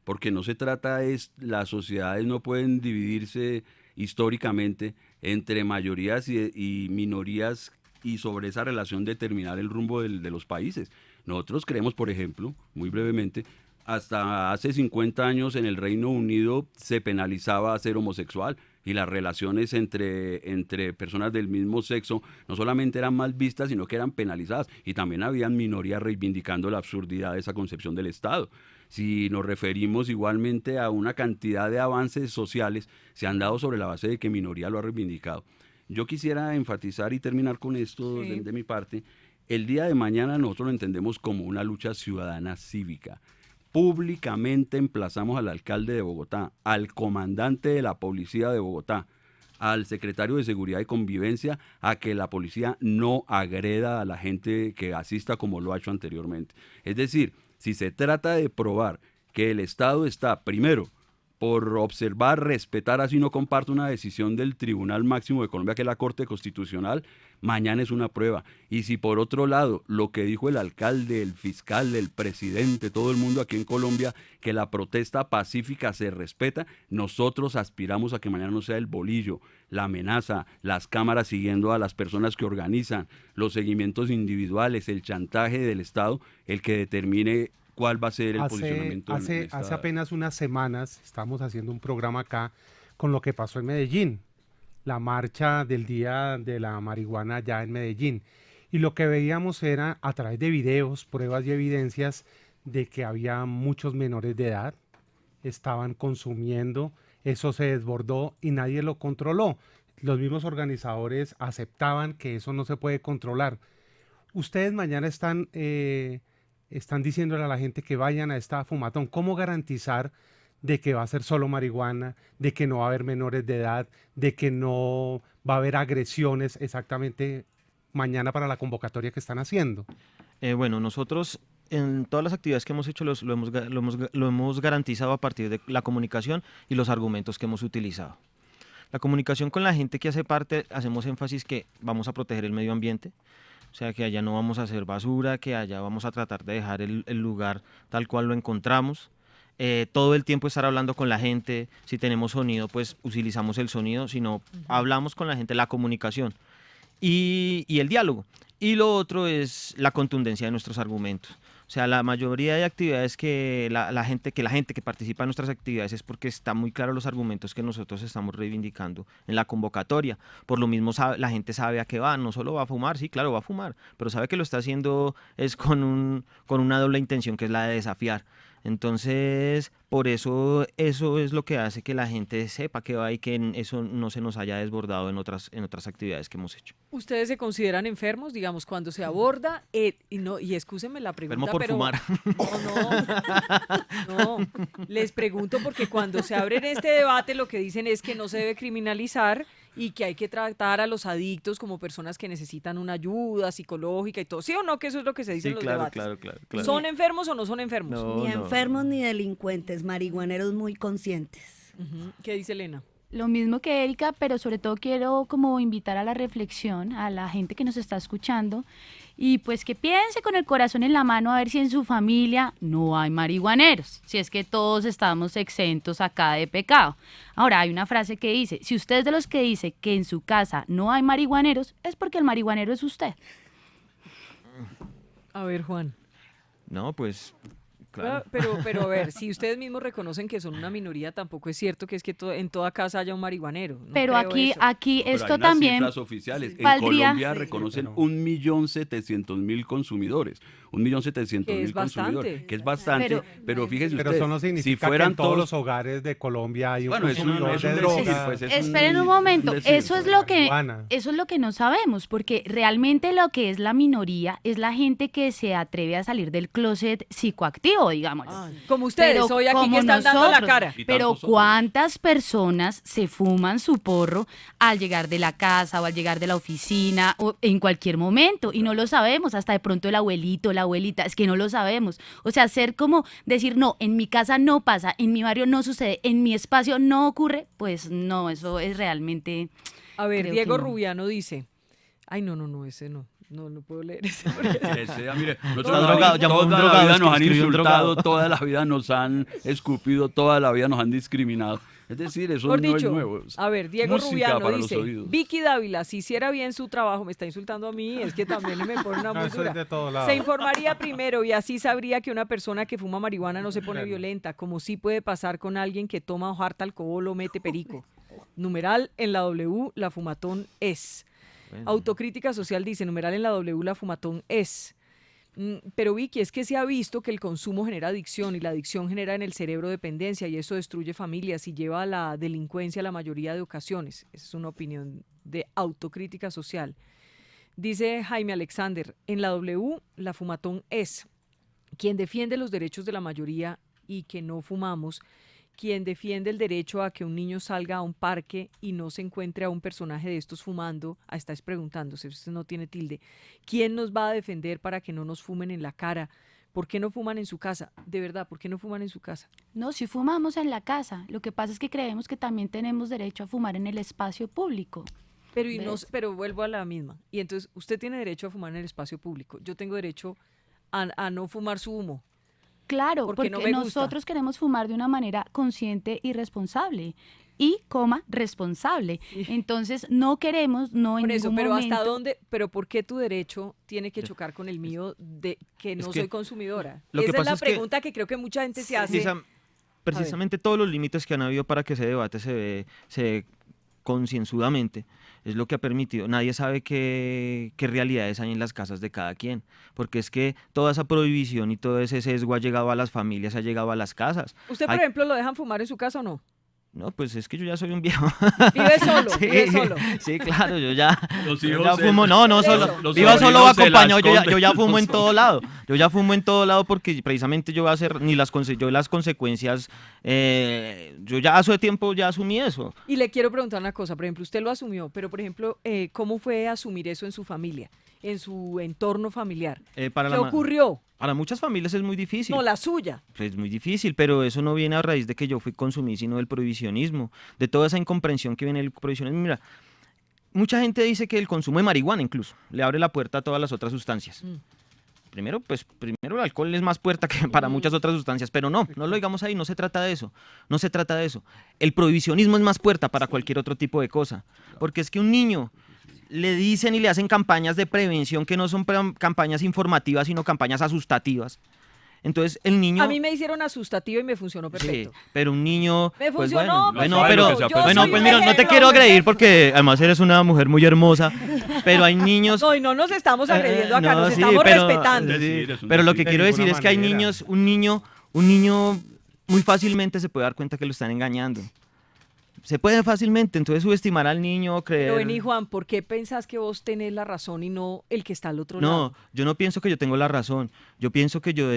porque no se trata, las sociedades no pueden dividirse históricamente entre mayorías y minorías y sobre esa relación determinar el rumbo de los países. Nosotros creemos, por ejemplo, muy brevemente, hasta hace 50 años en el Reino Unido se penalizaba ser homosexual y las relaciones entre personas del mismo sexo no solamente eran mal vistas, sino que eran penalizadas, y también habían minorías reivindicando la absurdidad de esa concepción del Estado. Si nos referimos igualmente a una cantidad de avances sociales, se han dado sobre la base de que minoría lo ha reivindicado. Yo quisiera enfatizar y terminar con esto de mi parte. El día de mañana nosotros lo entendemos como una lucha ciudadana cívica. Públicamente emplazamos al alcalde de Bogotá, al comandante de la policía de Bogotá, al secretario de Seguridad y Convivencia, a que la policía no agreda a la gente que asista como lo ha hecho anteriormente. Es decir, si se trata de probar que el Estado está, primero, por observar, respetar, así no comparte una decisión del Tribunal Máximo de Colombia, que es la Corte Constitucional, mañana es una prueba. Y si por otro lado, lo que dijo el alcalde, el fiscal, el presidente, todo el mundo aquí en Colombia, que la protesta pacífica se respeta, nosotros aspiramos a que mañana no sea el bolillo, la amenaza, las cámaras siguiendo a las personas que organizan, los seguimientos individuales, el chantaje del Estado, el que determine cuál va a ser el posicionamiento.
Hace apenas unas semanas estamos haciendo un programa acá con lo que pasó en Medellín, la marcha del Día de la Marihuana allá en Medellín. Y lo que veíamos era, a través de videos, pruebas y evidencias, de que había muchos menores de edad, estaban consumiendo, eso se desbordó y nadie lo controló. Los mismos organizadores aceptaban que eso no se puede controlar. Ustedes mañana están diciéndole a la gente que vayan a esta fumatón. ¿Cómo garantizar de que va a ser solo marihuana, de que no va a haber menores de edad, de que no va a haber agresiones exactamente mañana para la convocatoria que están haciendo?
Bueno, nosotros en todas las actividades que hemos hecho lo hemos garantizado a partir de la comunicación y los argumentos que hemos utilizado. La comunicación con la gente que hace parte, hacemos énfasis que vamos a proteger el medio ambiente, o sea que allá no vamos a hacer basura, que allá vamos a tratar de dejar el lugar tal cual lo encontramos. Todo el tiempo estar hablando con la gente, si tenemos sonido pues utilizamos el sonido, si no hablamos con la gente, la comunicación y el diálogo. Y lo otro es la contundencia de nuestros argumentos. O sea, la mayoría de actividades que la gente que participa en nuestras actividades es porque está muy claro los argumentos que nosotros estamos reivindicando en la convocatoria. Por lo mismo la gente sabe a qué va, no solo va a fumar, sí, claro, va a fumar, pero sabe que lo está haciendo es con una doble intención, que es la de desafiar. Entonces, por eso es lo que hace que la gente sepa que va y que eso no se nos haya desbordado en otras actividades que hemos hecho.
¿Ustedes se consideran enfermos, digamos, cuando se aborda? Y excúsenme la pregunta,
enfermo por
pero
fumar.
No, les pregunto porque cuando se abre en este debate lo que dicen es que no se debe criminalizar y que hay que tratar a los adictos como personas que necesitan una ayuda psicológica y todo. ¿Sí o no? Que eso es lo que se dice en los debates.
Claro.
¿Son enfermos o no son enfermos?
Ni enfermos ni delincuentes, marihuaneros muy conscientes.
¿Qué dice Elena?
Lo mismo que Erika, pero sobre todo quiero como invitar a la reflexión a la gente que nos está escuchando y pues que piense con el corazón en la mano a ver si en su familia no hay marihuaneros, si es que todos estamos exentos acá de pecado. Ahora, hay una frase que dice, si usted es de los que dice que en su casa no hay marihuaneros, es porque el marihuanero es usted.
A ver, Juan.
No, pues... Claro.
Pero a ver, si ustedes mismos reconocen que son una minoría, tampoco es cierto que en toda casa haya un marihuanero. No
pero aquí
Pero
esto
hay unas
también
cifras oficiales. En
valdría...
Colombia reconocen 1.700.000 consumidores. 1.700.000 consumidores. Que es bastante. Pero fíjense
Pero
ustedes,
eso no significa
si fueran
que en todos los hogares de Colombia hay un consumidor de droga.
Pues
Esperen un momento, eso es lo que no sabemos, porque realmente lo que es la minoría es la gente que se atreve a salir del closet psicoactivo, digamos.
Como ustedes, hoy aquí que están dando la cara.
Pero ¿cuántas personas se fuman su porro al llegar de la casa o al llegar de la oficina o en cualquier momento? Y no lo sabemos, hasta de pronto el abuelito, la abuelita, es que no lo sabemos. O sea, ser como decir, no, en mi casa no pasa, en mi barrio no sucede, en mi espacio no ocurre, pues no, eso es realmente...
A ver, Diego Rubiano dice, ay, no, ese no. No puedo leer ese.
Mire, toda la vida nos han insultado, toda la vida nos han escupido, toda la vida nos han discriminado. Es decir, eso
Por
no
dicho,
es nuevo.
A ver, Diego Rubiano
para
dice, Vicky Dávila, si hiciera bien su trabajo, me está insultando a mí, es que también me pone una muy dura. Se informaría primero y así sabría que una persona que fuma marihuana no se pone violenta, como sí puede pasar con alguien que toma o harta alcohol o mete perico. Numeral en la W, la fumatón es. Bueno. Autocrítica social dice, numeral en la W, la fumatón es. Pero Vicky, es que se ha visto que el consumo genera adicción y la adicción genera en el cerebro dependencia y eso destruye familias y lleva a la delincuencia la mayoría de ocasiones. Esa es una opinión de autocrítica social. Dice Jaime Alexander, en la W, la fumatón es quien defiende los derechos de la mayoría y que no fumamos, quien defiende el derecho a que un niño salga a un parque y no se encuentre a un personaje de estos fumando, estáis preguntándose, usted no tiene tilde, ¿quién nos va a defender para que no nos fumen en la cara? ¿Por qué no fuman en su casa? De verdad, ¿por qué no fuman en su casa?
No, si fumamos en la casa, lo que pasa es que creemos que también tenemos derecho a fumar en el espacio público.
Pero vuelvo a la misma, y entonces usted tiene derecho a fumar en el espacio público, yo tengo derecho a no fumar su humo.
Claro, porque nosotros queremos fumar de una manera consciente y responsable. Y, responsable. Sí. Entonces, no queremos, no en ningún
pero
momento...
¿hasta dónde? ¿Pero por qué tu derecho tiene que chocar con el mío de que no soy consumidora? Esa es la pregunta que creo que mucha gente se hace.
Precisamente todos los límites que han habido para que ese debate se dé concienzudamente es lo que ha permitido. Nadie sabe qué realidades hay en las casas de cada quien, porque es que toda esa prohibición y todo ese sesgo ha llegado a las familias, ha llegado a las casas.
¿Usted, por ejemplo, lo dejan fumar en su casa o no?
No, pues es que yo ya soy un viejo.
Vive solo,
Sí,
vive solo.
Sí, claro, yo ya,
Los
yo
hijos
ya
se-
fumo, no solo,
los
viva solo o
sobrinos se la
acompañado, yo ya
esconden.
fumo en todo lado. Yo ya fumo en todo lado porque precisamente yo voy a hacer ni las consecuencias, yo ya hace tiempo ya asumí eso.
Y le quiero preguntar una cosa, por ejemplo, usted lo asumió, pero por ejemplo, ¿cómo fue asumir eso en su familia, en su entorno familiar?
Para
¿Qué
la ma-
ocurrió?
Para muchas familias es muy difícil.
No, la suya.
Es muy difícil, pero eso no viene a raíz de que yo fui consumir, sino del prohibicionismo, de toda esa incomprensión que viene del prohibicionismo. Mira, mucha gente dice que el consumo de marihuana incluso le abre la puerta a todas las otras sustancias. Primero el alcohol es más puerta que para muchas otras sustancias, pero no lo digamos ahí, no se trata de eso, no se trata de eso. El prohibicionismo es más puerta para cualquier otro tipo de cosa, porque es que un niño le dicen y le hacen campañas de prevención que no son campañas informativas, sino campañas asustativas. Entonces el niño...
A mí me hicieron asustativa y me funcionó perfecto.
Sí, pero un niño...
Me
pues
funcionó,
bueno,
perfecto.
pero
Yo soy un
mira, no te
ejemplo,
quiero
un
agredir
ejemplo.
porque además eres una mujer muy hermosa, pero hay niños...
No, y no nos estamos agrediendo acá,
no,
nos
sí,
estamos
pero-
respetando.
sí, pero lo que quiero decir es que hay niños, un niño muy fácilmente se puede dar cuenta que lo están engañando. Se puede fácilmente, entonces subestimar al niño, creer...
Pero vení, Juan, ¿por qué pensás que vos tenés la razón y no el que está al otro lado?
No, yo no pienso que yo tengo la razón. Yo pienso que yo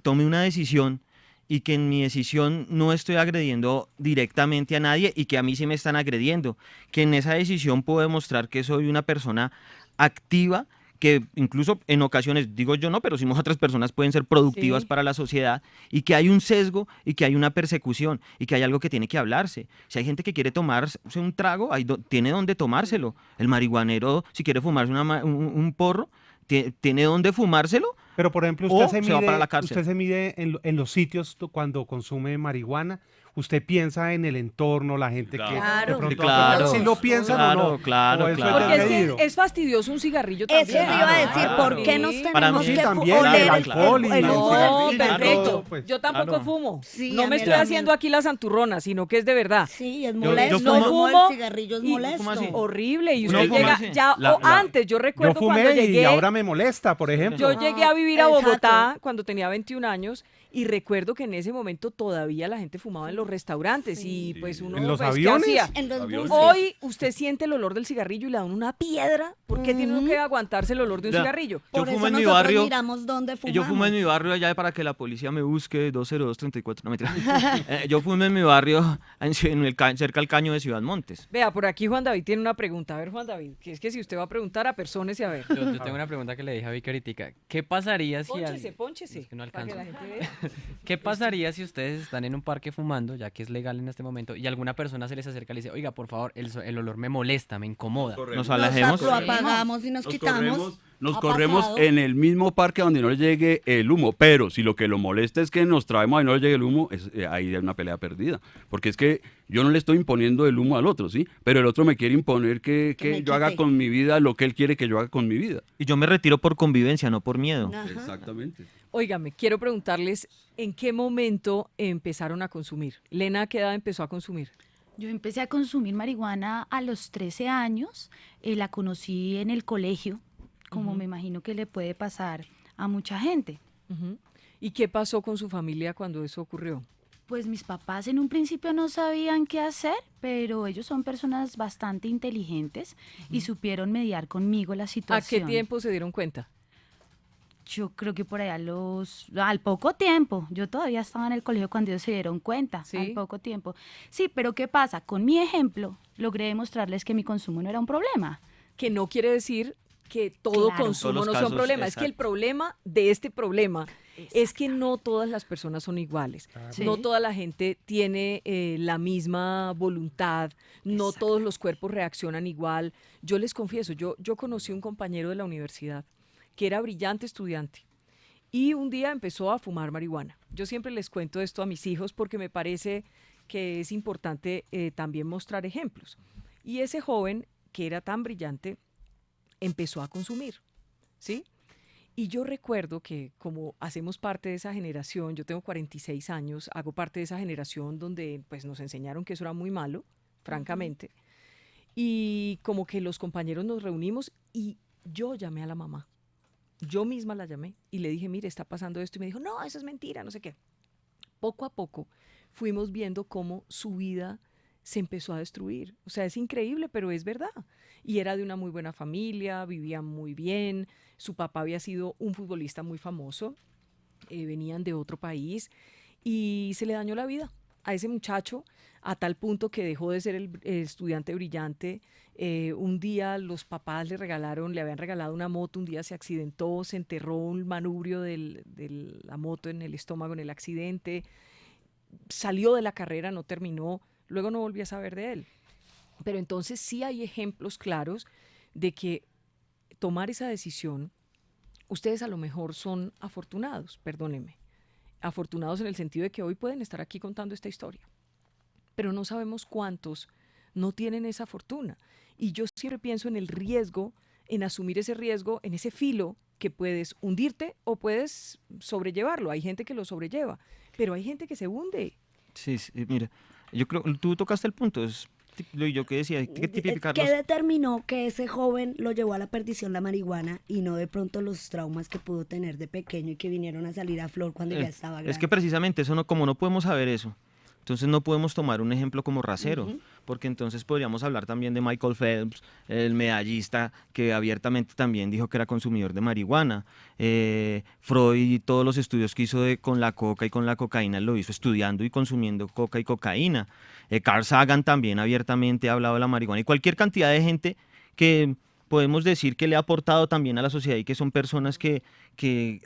tomé una decisión y que en mi decisión no estoy agrediendo directamente a nadie y que a mí sí me están agrediendo. Que en esa decisión puedo demostrar que soy una persona activa, que incluso en ocasiones, digo yo no, pero sí otras personas pueden ser productivas
Sí.
para la sociedad, y que hay un sesgo y que hay una persecución y que hay algo que tiene que hablarse. Si hay gente que quiere tomarse un trago, tiene donde tomárselo. El marihuanero, si quiere fumarse un porro, tiene donde fumárselo.
Pero por ejemplo,
o
usted
se va para la cárcel.
usted se mide en los sitios cuando consume marihuana. Usted piensa en el entorno, la gente que
Claro.
de pronto
Claro.
si lo piensan o no.
Claro,
o eso
claro.
Porque es
desmedido.
que es fastidioso un cigarrillo
Eso
también.
te iba a decir, ¿por qué nos
Para
tenemos
mí
que
también,
oler
el alcohol y el
No,
cigarrillo,
perfecto.
todo, pues.
Yo tampoco
Claro.
fumo.
Sí,
no
a
me
mí
estoy
también.
haciendo aquí la santurrona, sino que es de verdad.
Sí, es
yo
molesto.
no
como
fumo
el cigarrillo es
y-
molesto.
¿cómo así?
Horrible. Y
Uno
usted
fuma,
llega,
sí.
ya,
La-
o
la-
antes, yo
Yo
recuerdo cuando
fumé y
llegué.
ahora me molesta, por ejemplo.
Yo llegué a vivir a
Exacto.
Bogotá cuando tenía 21 años y recuerdo que en ese momento todavía la gente fumaba en los restaurantes y pues uno
¿En los
pues, ¿qué
aviones?
hacía?
En los
Aviones.
buses.
Hoy usted siente el olor del cigarrillo y le dan una piedra. ¿Por qué tiene uno que aguantarse el olor de un
Ya.
cigarrillo?
Yo
Por
fumo
eso
en mi
nosotros
barrio.
miramos dónde fumamos.
Yo fumo en mi barrio allá para que la policía me busque 20234. No, mentira. Yo fumo en mi barrio cerca al caño de Ciudad Montes.
Vea, por aquí Juan David tiene una pregunta. A ver, Juan David, que es que si usted va a preguntar, apérsones a ver.
Yo tengo una pregunta que le dije a Vicky ahorita. ¿Qué pasaría si
Pónchese, pónchese.
Es que no
para que
alcanzo.
la gente vea.
¿Qué pasaría si ustedes están en un parque fumando, ya que es legal en este momento, y alguna persona se les acerca y le dice, oiga, por favor, el olor me molesta, me incomoda?
Nos alejemos.
Lo apagamos y nos quitamos.
Nos
Ha
corremos
pasado.
en el mismo parque donde no le llegue el humo, pero si lo que lo molesta es que nos traemos y no le llegue el humo, ahí hay una pelea perdida. Porque es que yo no le estoy imponiendo el humo al otro, ¿sí? Pero el otro me quiere imponer que
me
yo haga
quite.
con mi vida lo que él quiere que yo haga con mi vida.
Y yo me retiro por convivencia, no por miedo.
Ajá.
Exactamente.
Óigame, quiero preguntarles en qué momento empezaron a consumir. Lena, ¿a qué edad empezó a consumir?
Yo empecé a consumir marihuana a los 13 años, la conocí en el colegio, como
Ujú.
me imagino que le puede pasar a mucha gente.
Ujú. ¿Y qué pasó con su familia cuando eso ocurrió?
Pues mis papás en un principio no sabían qué hacer, pero ellos son personas bastante inteligentes y supieron mediar conmigo la
¿A
situación.
qué tiempo se dieron cuenta?
Yo creo que por allá al poco tiempo, yo todavía estaba en el colegio cuando ellos se dieron cuenta,
¿Sí?
al poco tiempo. Sí, pero ¿qué pasa? Con mi ejemplo logré demostrarles que mi consumo no era un problema.
Que no quiere decir que todo
Claro.
consumo
Todos
no
los
sea un
casos,
problema. Es que el
exacto.
problema de este problema es que no todas las personas son iguales.
Sí.
No toda la gente tiene la misma voluntad. No todos los cuerpos reaccionan igual. Yo les confieso, yo conocí un compañero de la universidad que era brillante estudiante y un día empezó a fumar marihuana. Yo siempre les cuento esto a mis hijos porque me parece que es importante también mostrar ejemplos. Y ese joven que era tan brillante empezó a consumir, ¿sí? Y yo recuerdo que como hacemos parte de esa generación, yo tengo 46 años, hago parte de esa generación donde pues nos enseñaron que eso era muy malo, francamente, y como que los compañeros nos reunimos y yo llamé a la mamá. Yo misma la llamé y le dije, mire, está pasando esto. Y me dijo, no, eso es mentira, no sé qué. Poco a poco fuimos viendo cómo su vida se empezó a destruir. O sea, es increíble, pero es verdad. Y era de una muy buena familia, vivía muy bien, su papá había sido un futbolista muy famoso, venían de otro país y se le dañó la vida a ese muchacho a tal punto que dejó de ser el estudiante brillante. Un día los papás le habían regalado una moto, un día se accidentó, se enterró un manubrio de la moto en el estómago en el accidente, salió de la carrera, no terminó, luego no volví a saber de él. Pero entonces sí hay ejemplos claros de que tomar esa decisión, ustedes a lo mejor son afortunados, perdónenme, afortunados en el sentido de que hoy pueden estar aquí contando esta historia, pero no sabemos cuántos no tienen esa fortuna. Y yo siempre pienso en el riesgo, en asumir ese riesgo, en ese filo que puedes hundirte o puedes sobrellevarlo. Hay gente que lo sobrelleva, pero hay gente que se hunde.
Sí, mira, yo creo, tú tocaste el punto, es lo yo que decía, ¿qué tipificar?
¿Qué determinó que ese joven lo llevó a la perdición la marihuana y no de pronto los traumas que pudo tener de pequeño y que vinieron a salir a flor cuando ya estaba grande?
Es que precisamente eso como no podemos saber eso, entonces no podemos tomar un ejemplo como rasero, porque entonces podríamos hablar también de Michael Phelps, el medallista que abiertamente también dijo que era consumidor de marihuana. Freud y todos los estudios que hizo con la coca y con la cocaína lo hizo estudiando y consumiendo coca y cocaína. Carl Sagan también abiertamente ha hablado de la marihuana y cualquier cantidad de gente que podemos decir que le ha aportado también a la sociedad y que son personas que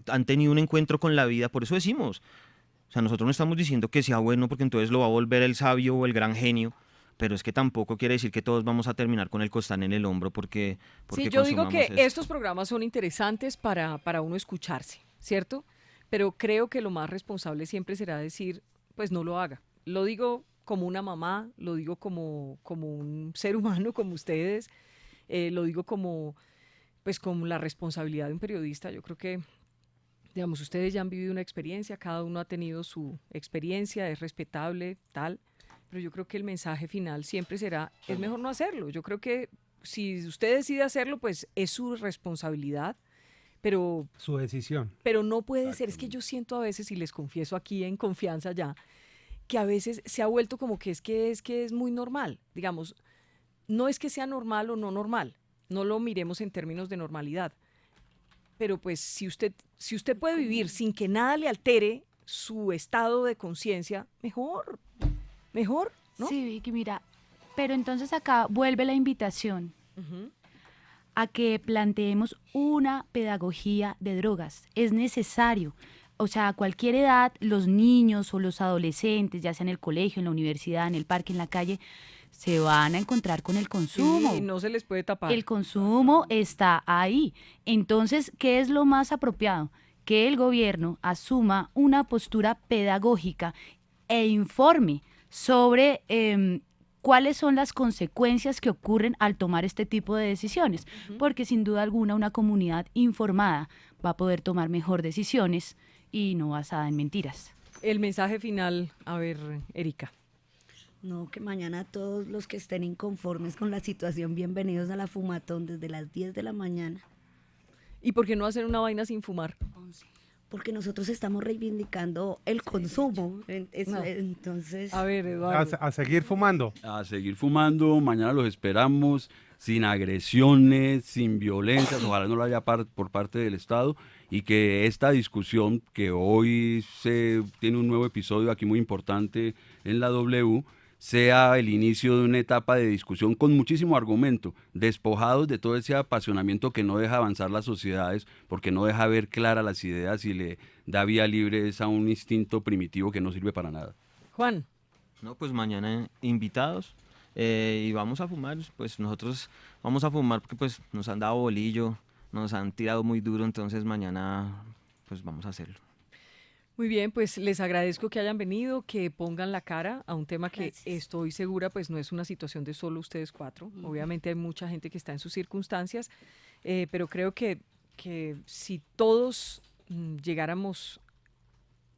han tenido un encuentro con la vida, por eso decimos. O sea, nosotros no estamos diciendo que sea bueno porque entonces lo va a volver el sabio o el gran genio, pero es que tampoco quiere decir que todos vamos a terminar con el costal en el hombro porque
sí, yo digo que
esto.
Estos programas son interesantes para uno escucharse, ¿cierto? Pero creo que lo más responsable siempre será decir, pues no lo haga. Lo digo como una mamá, lo digo como un ser humano como ustedes, lo digo como la responsabilidad de un periodista. Yo creo que digamos, ustedes ya han vivido una experiencia, cada uno ha tenido su experiencia, es respetable, tal, pero yo creo que el mensaje final siempre será, es mejor no hacerlo. Yo creo que si usted decide hacerlo, pues es su responsabilidad, pero...
Su decisión.
Pero no puede ser, es que yo siento a veces, y les confieso aquí en confianza ya, que a veces se ha vuelto como que es muy normal. Digamos, no es que sea normal o no normal, no lo miremos en términos de normalidad, pero pues si usted puede vivir sin que nada le altere su estado de conciencia, mejor, ¿no?
Sí, Vicky, mira, pero entonces acá vuelve la invitación a que planteemos una pedagogía de drogas. Es necesario, o sea, a cualquier edad, los niños o los adolescentes, ya sea en el colegio, en la universidad, en el parque, en la calle, se van a encontrar con el consumo.
Sí, no se les puede tapar.
El consumo está ahí. Entonces, ¿qué es lo más apropiado? Que el gobierno asuma una postura pedagógica e informe sobre cuáles son las consecuencias que ocurren al tomar este tipo de decisiones. Porque sin duda alguna una comunidad informada va a poder tomar mejor decisiones y no basada en mentiras.
El mensaje final, a ver, Erika.
No, que mañana todos los que estén inconformes con la situación, bienvenidos a la Fumatón desde las 10 de la mañana.
¿Y por qué no hacer una vaina sin fumar?
Porque nosotros estamos reivindicando el consumo. Entonces...
A ver, Eduardo.
A seguir fumando.
A seguir fumando, mañana los esperamos sin agresiones, sin violencias, ojalá no lo haya por parte del Estado, y que esta discusión que hoy se tiene un nuevo episodio aquí muy importante en la W, sea el inicio de una etapa de discusión con muchísimo argumento, despojados de todo ese apasionamiento que no deja avanzar las sociedades, porque no deja ver claras las ideas y le da vía libre a un instinto primitivo que no sirve para nada.
Juan.
No, pues mañana invitados y vamos a fumar, pues nosotros vamos a fumar porque pues nos han dado bolillo, nos han tirado muy duro, entonces mañana pues vamos a hacerlo.
Muy bien, pues les agradezco que hayan venido, que pongan la cara a un tema que estoy segura pues no es una situación de solo ustedes cuatro. Obviamente hay mucha gente que está en sus circunstancias, pero creo que si todos llegáramos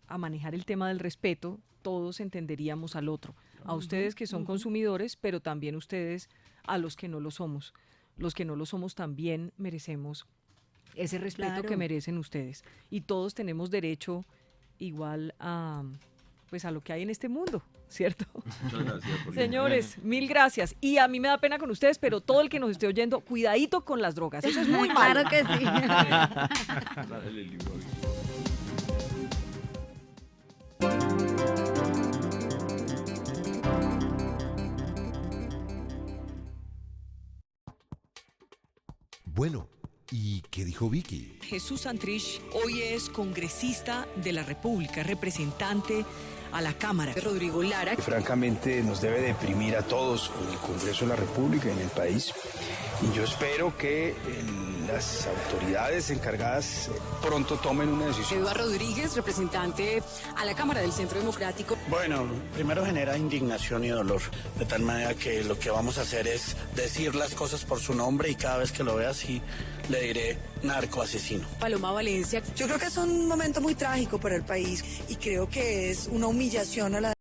a manejar el tema del respeto, todos entenderíamos al otro. A ustedes que son consumidores, pero también ustedes a los que no lo somos. Los que no lo somos también merecemos ese respeto que merecen ustedes. Y todos tenemos derecho igual a pues a lo que hay en este mundo, ¿cierto?
Muchas gracias.
Señores, mil gracias. Y a mí me da pena con ustedes, pero todo el que nos esté oyendo, cuidadito con las drogas. Eso es muy malo.
Claro que sí.
Dale el libro.
Bueno, ¿y qué dijo Vicky?
Jesús Santrich hoy es congresista de la República, representante a la Cámara. Rodrigo Lara.
Francamente nos debe deprimir a todos en el Congreso de la República y en el país. Y yo espero que las autoridades encargadas pronto tomen una decisión.
Eduardo Rodríguez, representante a la Cámara del Centro Democrático.
Bueno, primero genera indignación y dolor, de tal manera que lo que vamos a hacer es decir las cosas por su nombre y cada vez que lo vea así le diré narcoasesino.
Paloma Valencia.
Yo creo que es un momento muy trágico para el país y creo que es una humillación a la